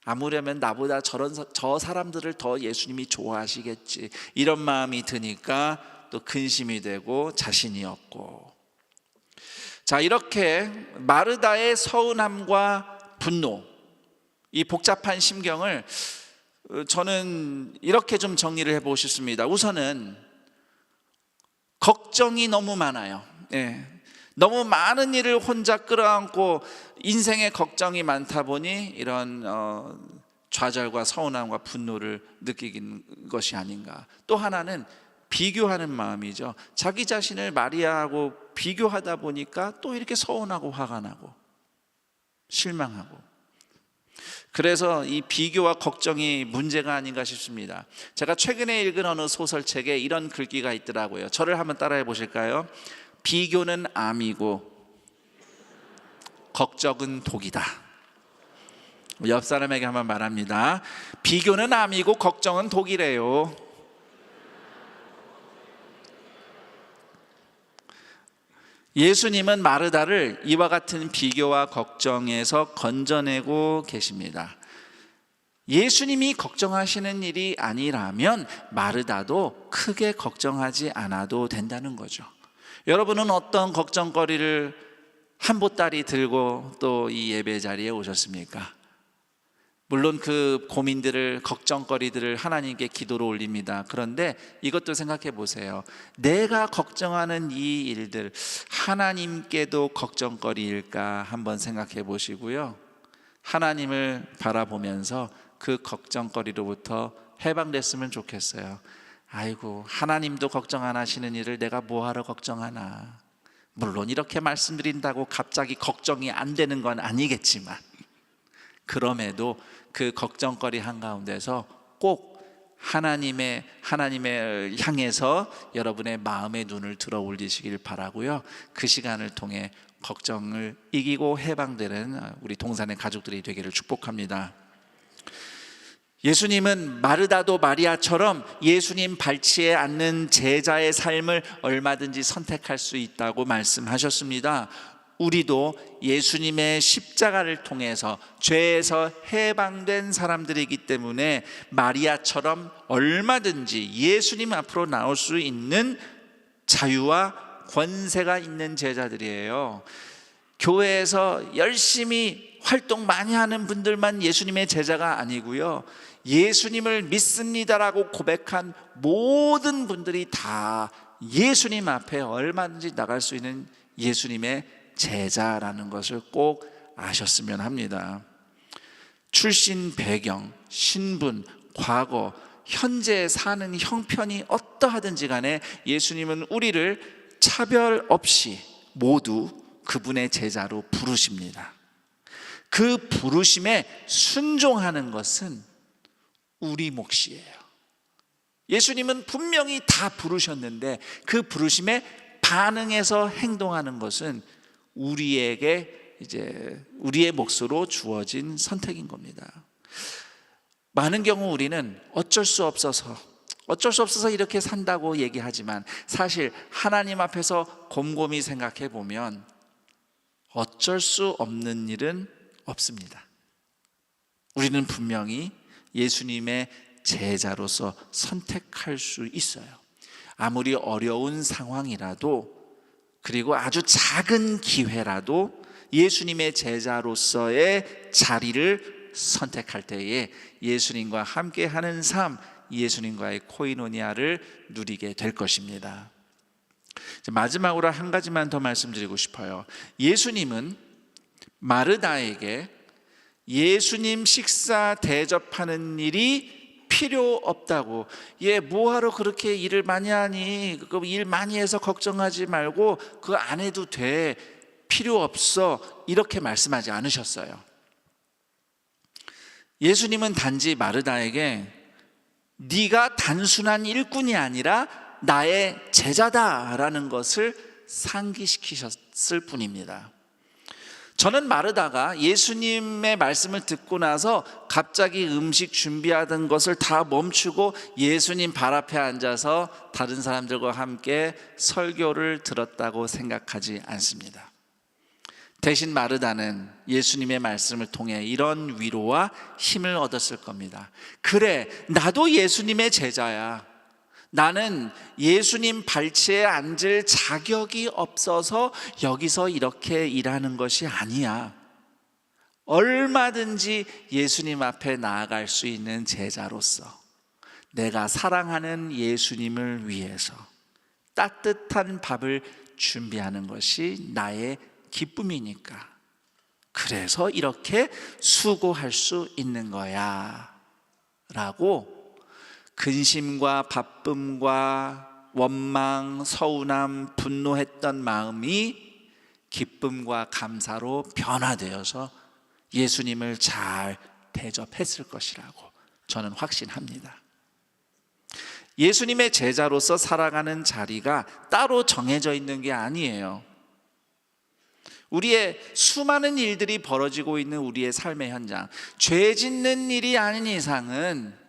아무려면 나보다 저 사람들을 더 예수님이 좋아하시겠지. 이런 마음이 드니까 또 근심이 되고 자신이 없고. 자, 이렇게 마르다의 서운함과 분노, 이 복잡한 심경을 저는 이렇게 좀 정리를 해보고 싶습니다. 우선은 걱정이 너무 많아요. 너무 많은 일을 혼자 끌어안고 인생의 걱정이 많다 보니 이런 좌절과 서운함과 분노를 느끼는 것이 아닌가. 또 하나는 비교하는 마음이죠. 자기 자신을 마리아하고 비교하다 보니까 또 이렇게 서운하고 화가 나고 실망하고. 그래서 이 비교와 걱정이 문제가 아닌가 싶습니다. 제가 최근에 읽은 어느 소설책에 이런 글귀가 있더라고요. 저를 한번 따라해 보실까요? 비교는 암이고 걱정은 독이다. 옆 사람에게 한번 말합니다. 비교는 암이고 걱정은 독이래요. 예수님은 마르다를 이와 같은 비교와 걱정에서 건져내고 계십니다. 예수님이 걱정하시는 일이 아니라면 마르다도 크게 걱정하지 않아도 된다는 거죠. 여러분은 어떤 걱정거리를 한 보따리 들고 또 이 예배 자리에 오셨습니까? 물론 그 고민들을, 걱정거리들을 하나님께 기도로 올립니다. 그런데 이것도 생각해 보세요. 내가 걱정하는 이 일들 하나님께도 걱정거리일까 한번 생각해 보시고요. 하나님을 바라보면서 그 걱정거리로부터 해방됐으면 좋겠어요. 아이고, 하나님도 걱정 안 하시는 일을 내가 뭐하러 걱정하나. 물론 이렇게 말씀드린다고 갑자기 걱정이 안 되는 건 아니겠지만, 그럼에도 그 걱정거리 한가운데서 꼭 하나님의 향해서 여러분의 마음의 눈을 들어 올리시길 바라고요. 그 시간을 통해 걱정을 이기고 해방되는 우리 동산의 가족들이 되기를 축복합니다. 예수님은 마르다도 마리아처럼 예수님 발치에 앉는 제자의 삶을 얼마든지 선택할 수 있다고 말씀하셨습니다. 우리도 예수님의 십자가를 통해서 죄에서 해방된 사람들이기 때문에 마리아처럼 얼마든지 예수님 앞으로 나올 수 있는 자유와 권세가 있는 제자들이에요. 교회에서 열심히 활동 많이 하는 분들만 예수님의 제자가 아니고요, 예수님을 믿습니다라고 고백한 모든 분들이 다 예수님 앞에 얼마든지 나갈 수 있는 예수님의 제자라는 것을 꼭 아셨으면 합니다. 출신 배경, 신분, 과거, 현재 사는 형편이 어떠하든지 간에 예수님은 우리를 차별 없이 모두 그분의 제자로 부르십니다. 그 부르심에 순종하는 것은 우리 몫이에요. 예수님은 분명히 다 부르셨는데 그 부르심에 반응해서 행동하는 것은 우리에게 우리의 몫으로 주어진 선택인 겁니다. 많은 경우 우리는 어쩔 수 없어서 이렇게 산다고 얘기하지만 사실 하나님 앞에서 곰곰이 생각해 보면 어쩔 수 없는 일은 없습니다. 우리는 분명히 예수님의 제자로서 선택할 수 있어요. 아무리 어려운 상황이라도, 그리고 아주 작은 기회라도 예수님의 제자로서의 자리를 선택할 때에 예수님과 함께하는 삶, 예수님과의 코이노니아를 누리게 될 것입니다. 마지막으로 한 가지만 더 말씀드리고 싶어요. 예수님은 마르다에게 예수님 식사 대접하는 일이 필요 없다고, 얘 뭐하러 그렇게 일을 많이 하니, 일 많이 해서 걱정하지 말고 그거 안 해도 돼, 필요 없어, 이렇게 말씀하지 않으셨어요. 예수님은 단지 마르다에게 네가 단순한 일꾼이 아니라 나의 제자다라는 것을 상기시키셨을 뿐입니다. 저는 마르다가 예수님의 말씀을 듣고 나서 갑자기 음식 준비하던 것을 다 멈추고 예수님 발 앞에 앉아서 다른 사람들과 함께 설교를 들었다고 생각하지 않습니다. 대신 마르다는 예수님의 말씀을 통해 이런 위로와 힘을 얻었을 겁니다. 그래, 나도 예수님의 제자야. 나는 예수님 발치에 앉을 자격이 없어서 여기서 이렇게 일하는 것이 아니야. 얼마든지 예수님 앞에 나아갈 수 있는 제자로서 내가 사랑하는 예수님을 위해서 따뜻한 밥을 준비하는 것이 나의 기쁨이니까. 그래서 이렇게 수고할 수 있는 거야 라고 근심과 바쁨과 원망, 서운함, 분노했던 마음이 기쁨과 감사로 변화되어서 예수님을 잘 대접했을 것이라고 저는 확신합니다. 예수님의 제자로서 살아가는 자리가 따로 정해져 있는 게 아니에요. 우리의 수많은 일들이 벌어지고 있는 우리의 삶의 현장, 죄 짓는 일이 아닌 이상은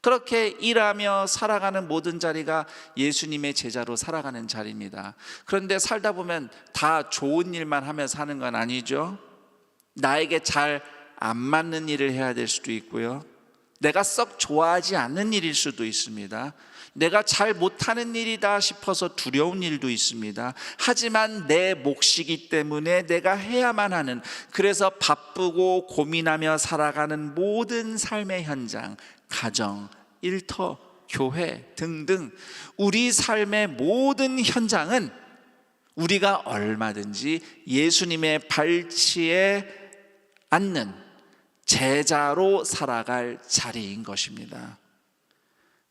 그렇게 일하며 살아가는 모든 자리가 예수님의 제자로 살아가는 자리입니다. 그런데 살다 보면 다 좋은 일만 하며 사는 건 아니죠. 나에게 잘 안 맞는 일을 해야 될 수도 있고요, 내가 썩 좋아하지 않는 일일 수도 있습니다. 내가 잘 못하는 일이다 싶어서 두려운 일도 있습니다. 하지만 내 몫이기 때문에 내가 해야만 하는, 그래서 바쁘고 고민하며 살아가는 모든 삶의 현장, 가정, 일터, 교회 등등 우리 삶의 모든 현장은 우리가 얼마든지 예수님의 발치에 앉는 제자로 살아갈 자리인 것입니다.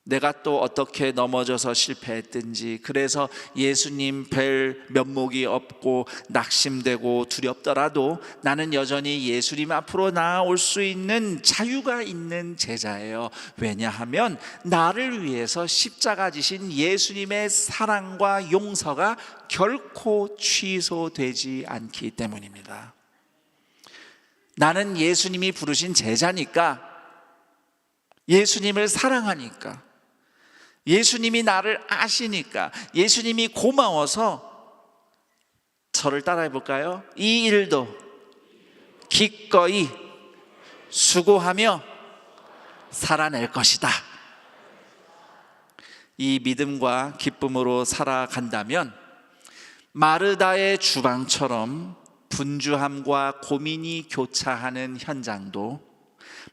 내가 또 어떻게 넘어져서 실패했든지, 그래서 예수님 뵐 면목이 없고 낙심되고 두렵더라도 나는 여전히 예수님 앞으로 나아올 수 있는 자유가 있는 제자예요. 왜냐하면 나를 위해서 십자가 지신 예수님의 사랑과 용서가 결코 취소되지 않기 때문입니다. 나는 예수님이 부르신 제자니까, 예수님을 사랑하니까, 예수님이 나를 아시니까, 예수님이 고마워서 저를 따라해 볼까요? 이 일도 기꺼이 수고하며 살아낼 것이다. 이 믿음과 기쁨으로 살아간다면 마르다의 주방처럼 분주함과 고민이 교차하는 현장도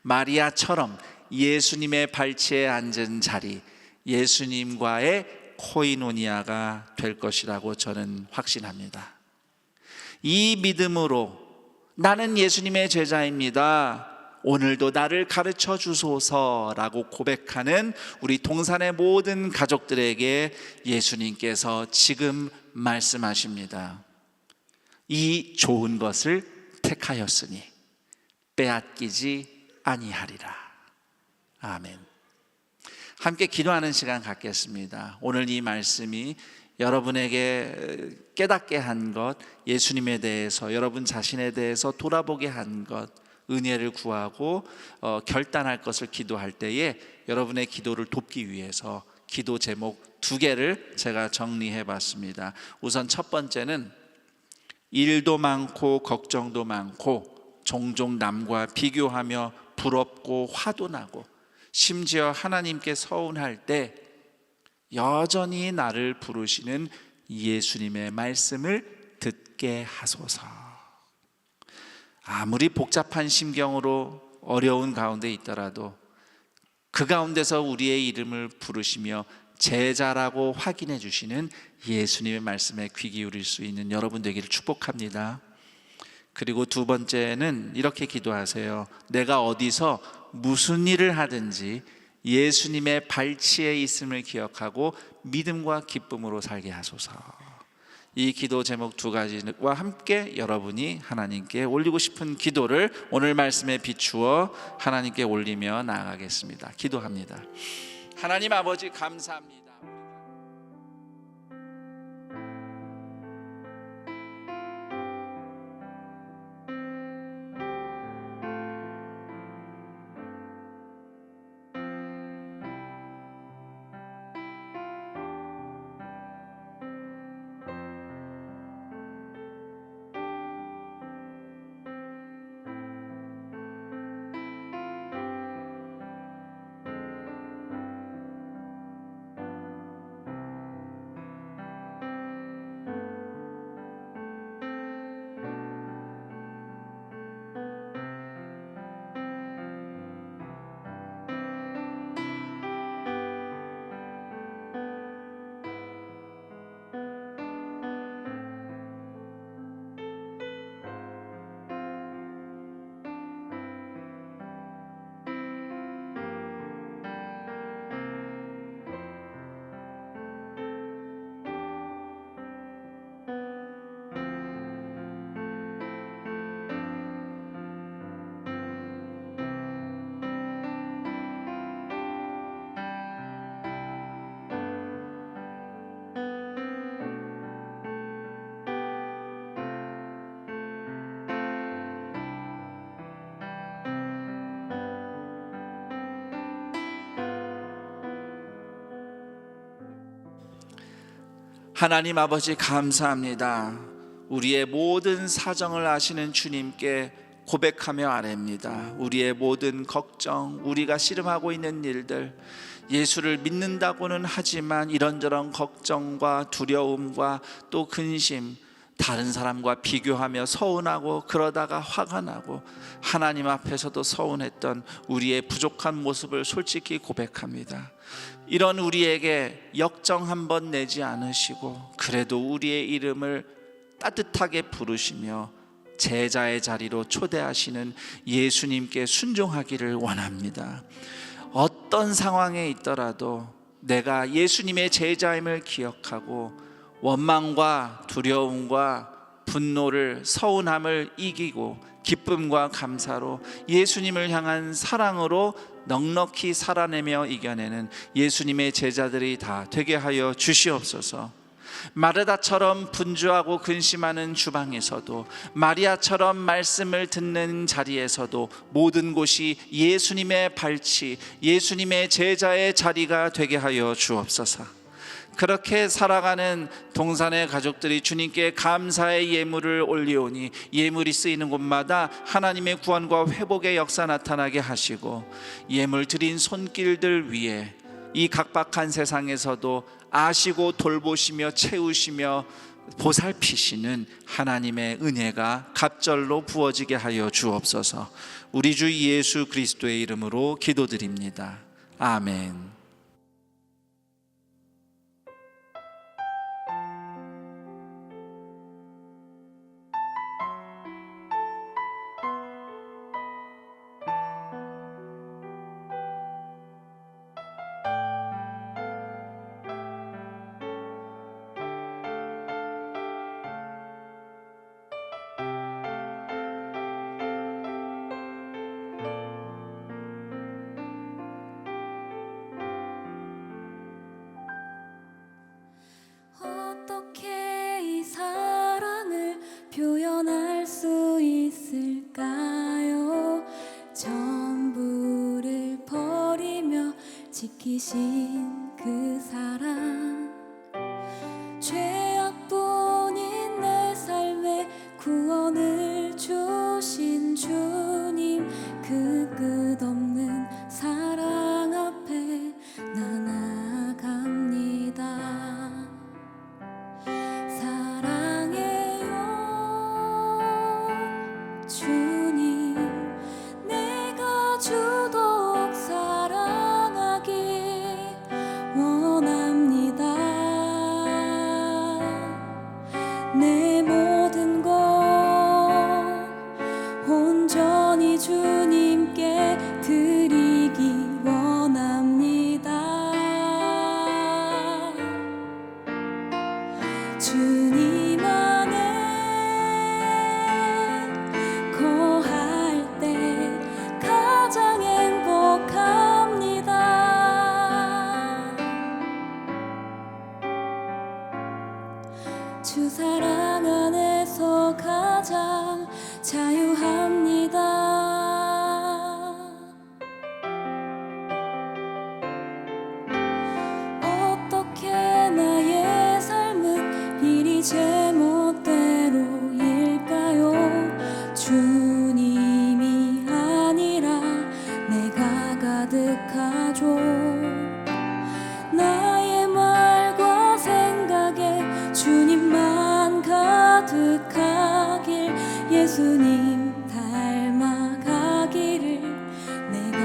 마리아처럼 예수님의 발치에 앉은 자리, 예수님과의 코이노니아가 될 것이라고 저는 확신합니다. 이 믿음으로 나는 예수님의 제자입니다, 오늘도 나를 가르쳐 주소서라고 고백하는 우리 동산의 모든 가족들에게 예수님께서 지금 말씀하십니다. 이 좋은 것을 택하였으니 빼앗기지 아니하리라. 아멘. 함께 기도하는 시간 갖겠습니다. 오늘 이 말씀이 여러분에게 깨닫게 한 것, 예수님에 대해서, 여러분 자신에 대해서 돌아보게 한 것, 은혜를 구하고 결단할 것을 기도할 때에 여러분의 기도를 돕기 위해서 기도 제목 2개를 제가 정리해 봤습니다. 우선 첫 번째는 일도 많고 걱정도 많고 종종 남과 비교하며 부럽고 화도 나고 심지어 하나님께 서운할 때 여전히 나를 부르시는 예수님의 말씀을 듣게 하소서. 아무리 복잡한 심경으로 어려운 가운데 있더라도 그 가운데서 우리의 이름을 부르시며 제자라고 확인해 주시는 예수님의 말씀에 귀 기울일 수 있는 여러분 되기를 축복합니다. 그리고 2번째는 이렇게 기도하세요. 내가 어디서 무슨 일을 하든지 예수님의 발치에 있음을 기억하고 믿음과 기쁨으로 살게 하소서. 이 기도 제목 2가지와 함께 여러분이 하나님께 올리고 싶은 기도를 오늘 말씀에 비추어 하나님께 올리며 나아가겠습니다. 기도합니다. 하나님 아버지 감사합니다. 하나님 아버지 감사합니다. 우리의 모든 사정을 아시는 주님께 고백하며 아뢰입니다. 우리의 모든 걱정, 우리가 씨름하고 있는 일들, 예수를 믿는다고는 하지만 이런저런 걱정과 두려움과 또 근심, 다른 사람과 비교하며 서운하고 그러다가 화가 나고 하나님 앞에서도 서운했던 우리의 부족한 모습을 솔직히 고백합니다. 이런 우리에게 역정 한번 내지 않으시고 그래도 우리의 이름을 따뜻하게 부르시며 제자의 자리로 초대하시는 예수님께 순종하기를 원합니다. 어떤 상황에 있더라도 내가 예수님의 제자임을 기억하고 원망과 두려움과 분노를, 서운함을 이기고 기쁨과 감사로 예수님을 향한 사랑으로 넉넉히 살아내며 이겨내는 예수님의 제자들이 다 되게 하여 주시옵소서. 마르다처럼 분주하고 근심하는 주방에서도, 마리아처럼 말씀을 듣는 자리에서도 모든 곳이 예수님의 발치, 예수님의 제자의 자리가 되게 하여 주옵소서. 그렇게 살아가는 동산의 가족들이 주님께 감사의 예물을 올리오니 예물이 쓰이는 곳마다 하나님의 구원과 회복의 역사 나타나게 하시고, 예물 드린 손길들 위에 이 각박한 세상에서도 아시고 돌보시며 채우시며 보살피시는 하나님의 은혜가 갑절로 부어지게 하여 주옵소서. 우리 주 예수 그리스도의 이름으로 기도드립니다. 아멘. 어떻게 이 사랑을 표현할 수 있을까요? 전부를 버리며 지키신 그 사랑, 죄악뿐인 내 삶에 구원을 주신 주님, 그 끝없는 사랑 앞에 나 나아갑니다. 주님, 내가 주도록 사랑하기 원합니다. 내 모든 것 온전히 주님께 드리기 원합니다. 주님 안에 거할 때 가장 행복합니다. 주 사랑 안에서 가장 자유합니다. 어떻게 나의 삶은 이리 제멋대로일까요? 주님이 아니라 내가 가득하죠. 나의 말과 생각에 주님만 가득하길, 예수님 닮아가기를 내가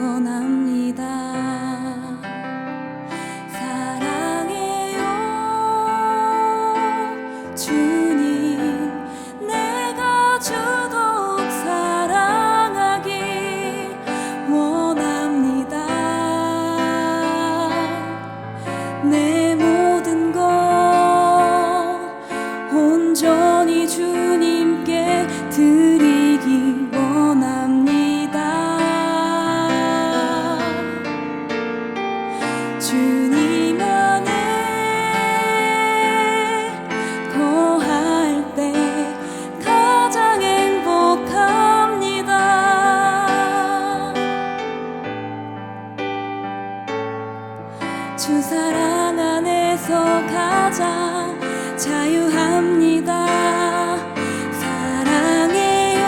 원합니다. 사랑해요 주님, 내가 주도록 사랑하기 원합니다. 내 모든 것 온전히 주님께 드리기 원합니다. 주님 안에 거할 때 가장 행복합니다. 주 사랑 안에서 가장 자유합니다. 사랑해요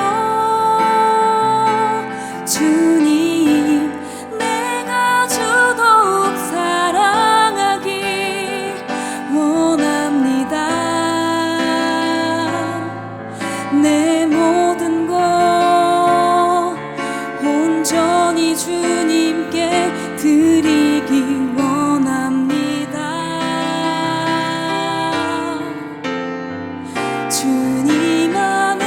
주님, 내가 주도록 사랑하기 원합니다. 내 모든 것 온전히 주님께 드리기 원합니다. 주님 안에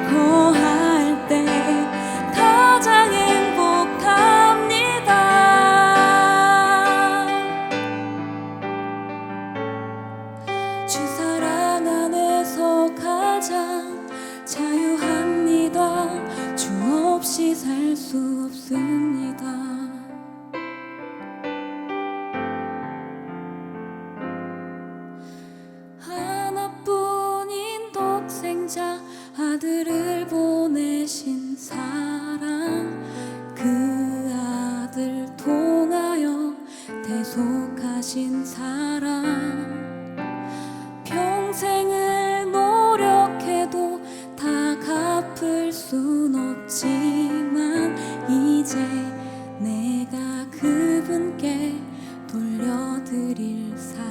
거할 때 가장 행복합니다. 주 사랑 안에서 가장 자유합니다. 주 없이 살 수 없습니다. 하나뿐인 독생자 아들을 보내신 사랑, 그 아들 통하여 대속하신 사랑, 평생을 노력해도 다 갚을 순 없지만 이제 내가 그분께 돌려드릴 사랑.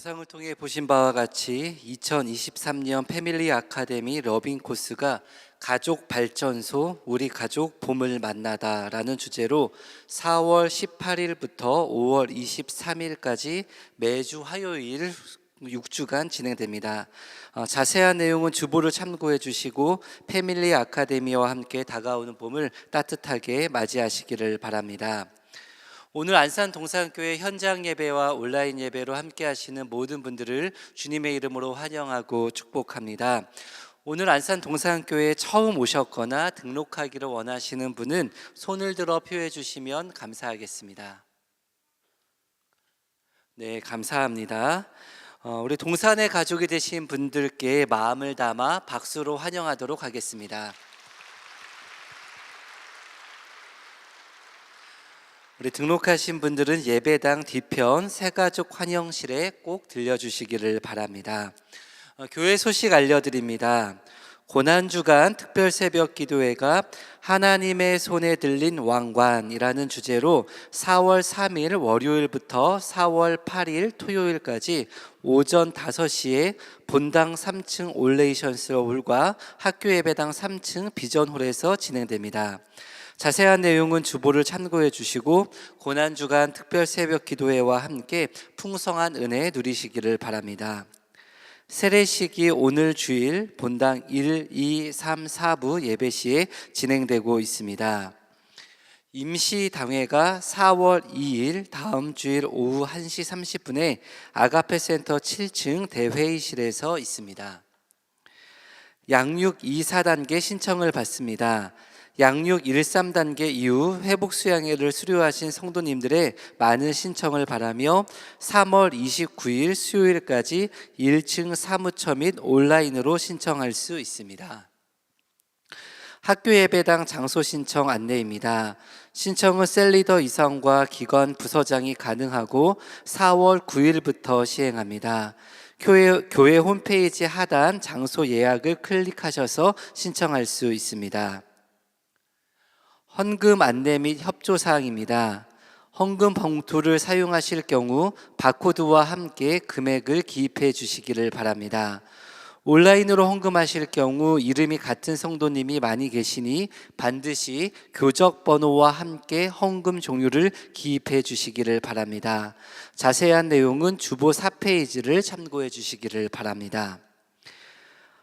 영상을 통해 보신 바와 같이 2023년 패밀리 아카데미 러빙 코스가 가족 발전소 우리 가족 봄을 만나다 라는 주제로 4월 18일부터 5월 23일까지 매주 화요일 6주간 진행됩니다. 자세한 내용은 주보를 참고해 주시고 패밀리 아카데미와 함께 다가오는 봄을 따뜻하게 맞이하시기를 바랍니다. 오늘 안산 동산교회 현장 예배와 온라인 예배로 함께 하시는 모든 분들을 주님의 이름으로 환영하고 축복합니다. 오늘 안산 동산교회에 처음 오셨거나 등록하기를 원하시는 분은 손을 들어 표해 주시면 감사하겠습니다. 네, 감사합니다. 우리 동산의 가족이 되신 분들께 마음을 담아 박수로 환영하도록 하겠습니다. 우리 등록하신 분들은 예배당 뒤편 새가족 환영실에 꼭 들려주시기를 바랍니다. 교회 소식 알려드립니다. 고난주간 특별 새벽 기도회가 하나님의 손에 들린 왕관이라는 주제로 4월 3일 월요일부터 4월 8일 토요일까지 오전 5시에 본당 3층 올레이션스 홀과 학교 예배당 3층 비전홀에서 진행됩니다. 자세한 내용은 주보를 참고해 주시고 고난주간 특별 새벽 기도회와 함께 풍성한 은혜 누리시기를 바랍니다. 세례식이 오늘 주일 본당 1, 2, 3, 4부 예배 시에 진행되고 있습니다. 임시당회가 4월 2일 다음 주일 오후 1시 30분에 아가페 센터 7층 대회의실에서 있습니다. 양육 2, 4단계 신청을 받습니다. 양육 1, 3단계 이후 회복 수양회를 수료하신 성도님들의 많은 신청을 바라며 3월 29일 수요일까지 1층 사무처 및 온라인으로 신청할 수 있습니다. 학교 예배당 장소 신청 안내입니다. 신청은 셀리더 이상과 기관 부서장이 가능하고 4월 9일부터 시행합니다. 교회 홈페이지 하단 장소 예약을 클릭하셔서 신청할 수 있습니다. 헌금 안내 및 협조 사항입니다. 헌금 봉투를 사용하실 경우 바코드와 함께 금액을 기입해 주시기를 바랍니다. 온라인으로 헌금하실 경우 이름이 같은 성도님이 많이 계시니 반드시 교적 번호와 함께 헌금 종류를 기입해 주시기를 바랍니다. 자세한 내용은 주보 4페이지를 참고해 주시기를 바랍니다.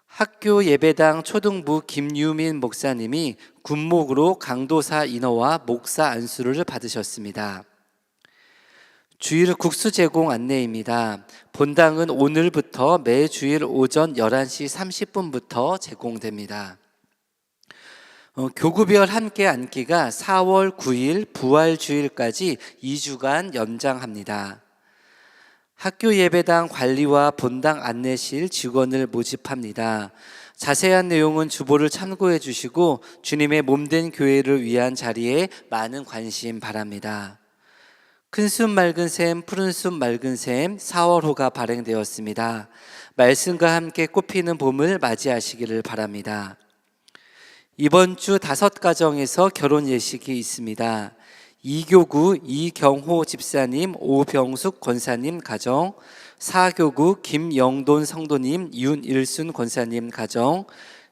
학교 예배당 초등부 김유민 목사님이 군목으로 강도사 인허와 목사 안수를 받으셨습니다. 주일 국수 제공 안내입니다. 본당은 오늘부터 매주일 오전 11시 30분부터 제공됩니다. 교구별 함께 앉기가 4월 9일 부활주일까지 2주간 연장합니다. 학교 예배당 관리와 본당 안내실 직원을 모집합니다. 자세한 내용은 주보를 참고해 주시고 주님의 몸된 교회를 위한 자리에 많은 관심 바랍니다. 큰숲 맑은 샘, 푸른숲 맑은 샘 4월호가 발행되었습니다. 말씀과 함께 꽃피는 봄을 맞이하시기를 바랍니다. 이번 주 5가정에서 결혼 예식이 있습니다. 이교구 이경호 집사님, 오병숙 권사님 가정, 4교구 김영돈 성도님, 윤일순 권사님 가정,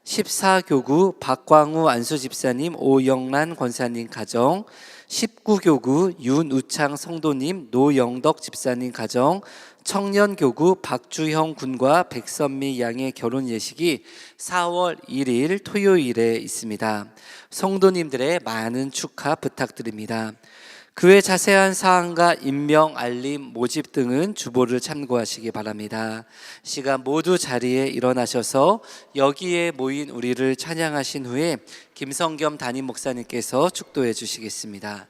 14교구 박광우 안수 집사님, 오영란 권사님 가정, 19교구 윤우창 성도님, 노영덕 집사님 가정, 청년교구 박주형 군과 백선미 양의 결혼 예식이 4월 1일 토요일에 있습니다. 성도님들의 많은 축하 부탁드립니다. 그 외 자세한 사항과 임명, 알림, 모집 등은 주보를 참고하시기 바랍니다. 시간 모두 자리에 일어나셔서 여기에 모인 우리를 찬양하신 후에 김성겸 담임 목사님께서 축도해 주시겠습니다.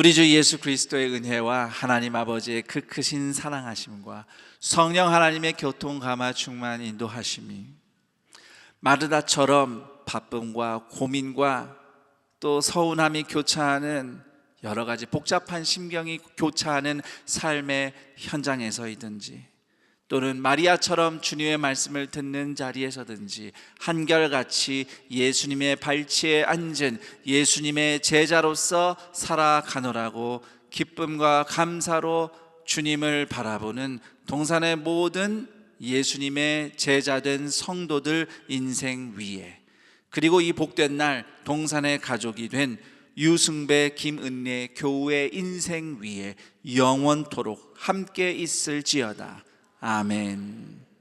우리 주 예수 그리스도의 은혜와 하나님 아버지의 그 크신 사랑하심과 성령 하나님의 교통 감화 충만 인도하심이 마르다처럼 바쁨과 고민과 또 서운함이 교차하는 여러 가지 복잡한 심경이 교차하는 삶의 현장에서이든지 또는 마리아처럼 주님의 말씀을 듣는 자리에서든지 한결같이 예수님의 발치에 앉은 예수님의 제자로서 살아가노라고 기쁨과 감사로 주님을 바라보는 동산의 모든 예수님의 제자된 성도들 인생 위에, 그리고 이 복된 날 동산의 가족이 된 유승배 김은혜 교우의 인생 위에 영원토록 함께 있을지어다. 아멘.